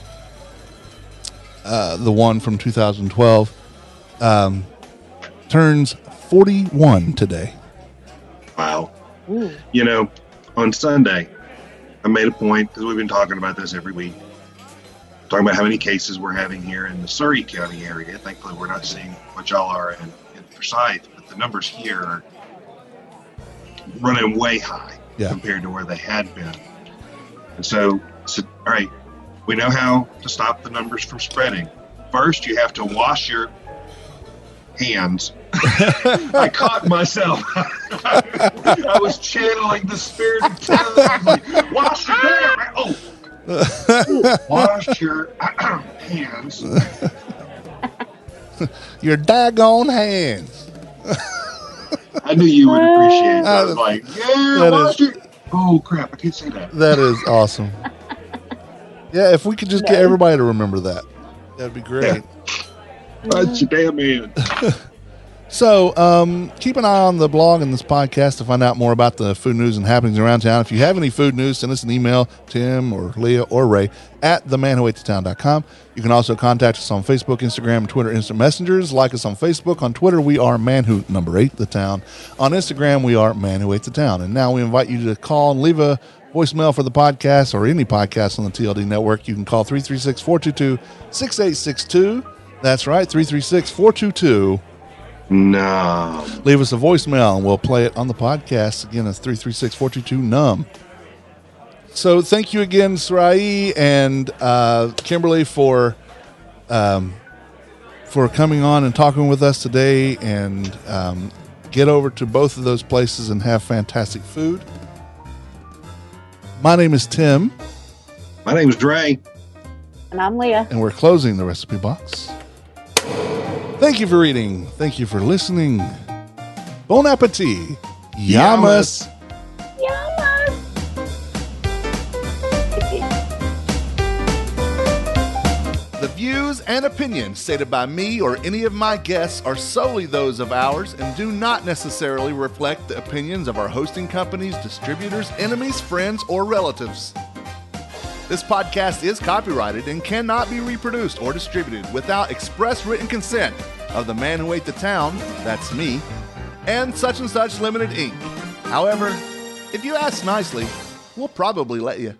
one from 2012, turns 41 today. Wow. Ooh. You know, on Sunday, I made a point, because we've been talking about this every week, talking about how many cases we're having here in the Surrey County area. Thankfully, we're not seeing what y'all are in Forsyth, but the numbers here are running way high compared to where they had been. And so, all right, we know how to stop the numbers from spreading. First, you have to wash your hands. I caught myself. I was channeling the spirit of time. I was like, wash your hands. Wash your hands. Your daggone hands. I knew you would appreciate it. I was like, wash your... Oh, crap, I can't say that. That is awesome. Yeah, if we could just get everybody to remember that, that'd be great. Wash your damn hands. So, keep an eye on the blog and this podcast to find out more about the food news and happenings around town. If you have any food news, send us an email, Tim or Leah or Ray at themanwhoatetown.com. You can also contact us on Facebook, Instagram, Twitter, Instant Messengers. Like us on Facebook. On Twitter, we are manwho8 the town. On Instagram, we are manwho8 the town. And now we invite you to call and leave a voicemail for the podcast or any podcast on the TLD network. You can call 336-422-6862. That's right, 336-422. No. Leave us a voicemail and we'll play it on the podcast. Again, it's 336-422-NUM. So thank you again, Sarai and Kimberly, for coming on and talking with us today. And get over to both of those places and have fantastic food. My name is Tim. My name is Dre. And I'm Leah. And we're closing the recipe box. Thank you for reading. Thank you for listening. Bon appetit. Yamas. The views and opinions stated by me or any of my guests are solely those of ours and do not necessarily reflect the opinions of our hosting companies, distributors, enemies, friends, or relatives. This podcast is copyrighted and cannot be reproduced or distributed without express written consent of the man who ate the town, that's me, and Such Limited Inc. However, if you ask nicely, we'll probably let you.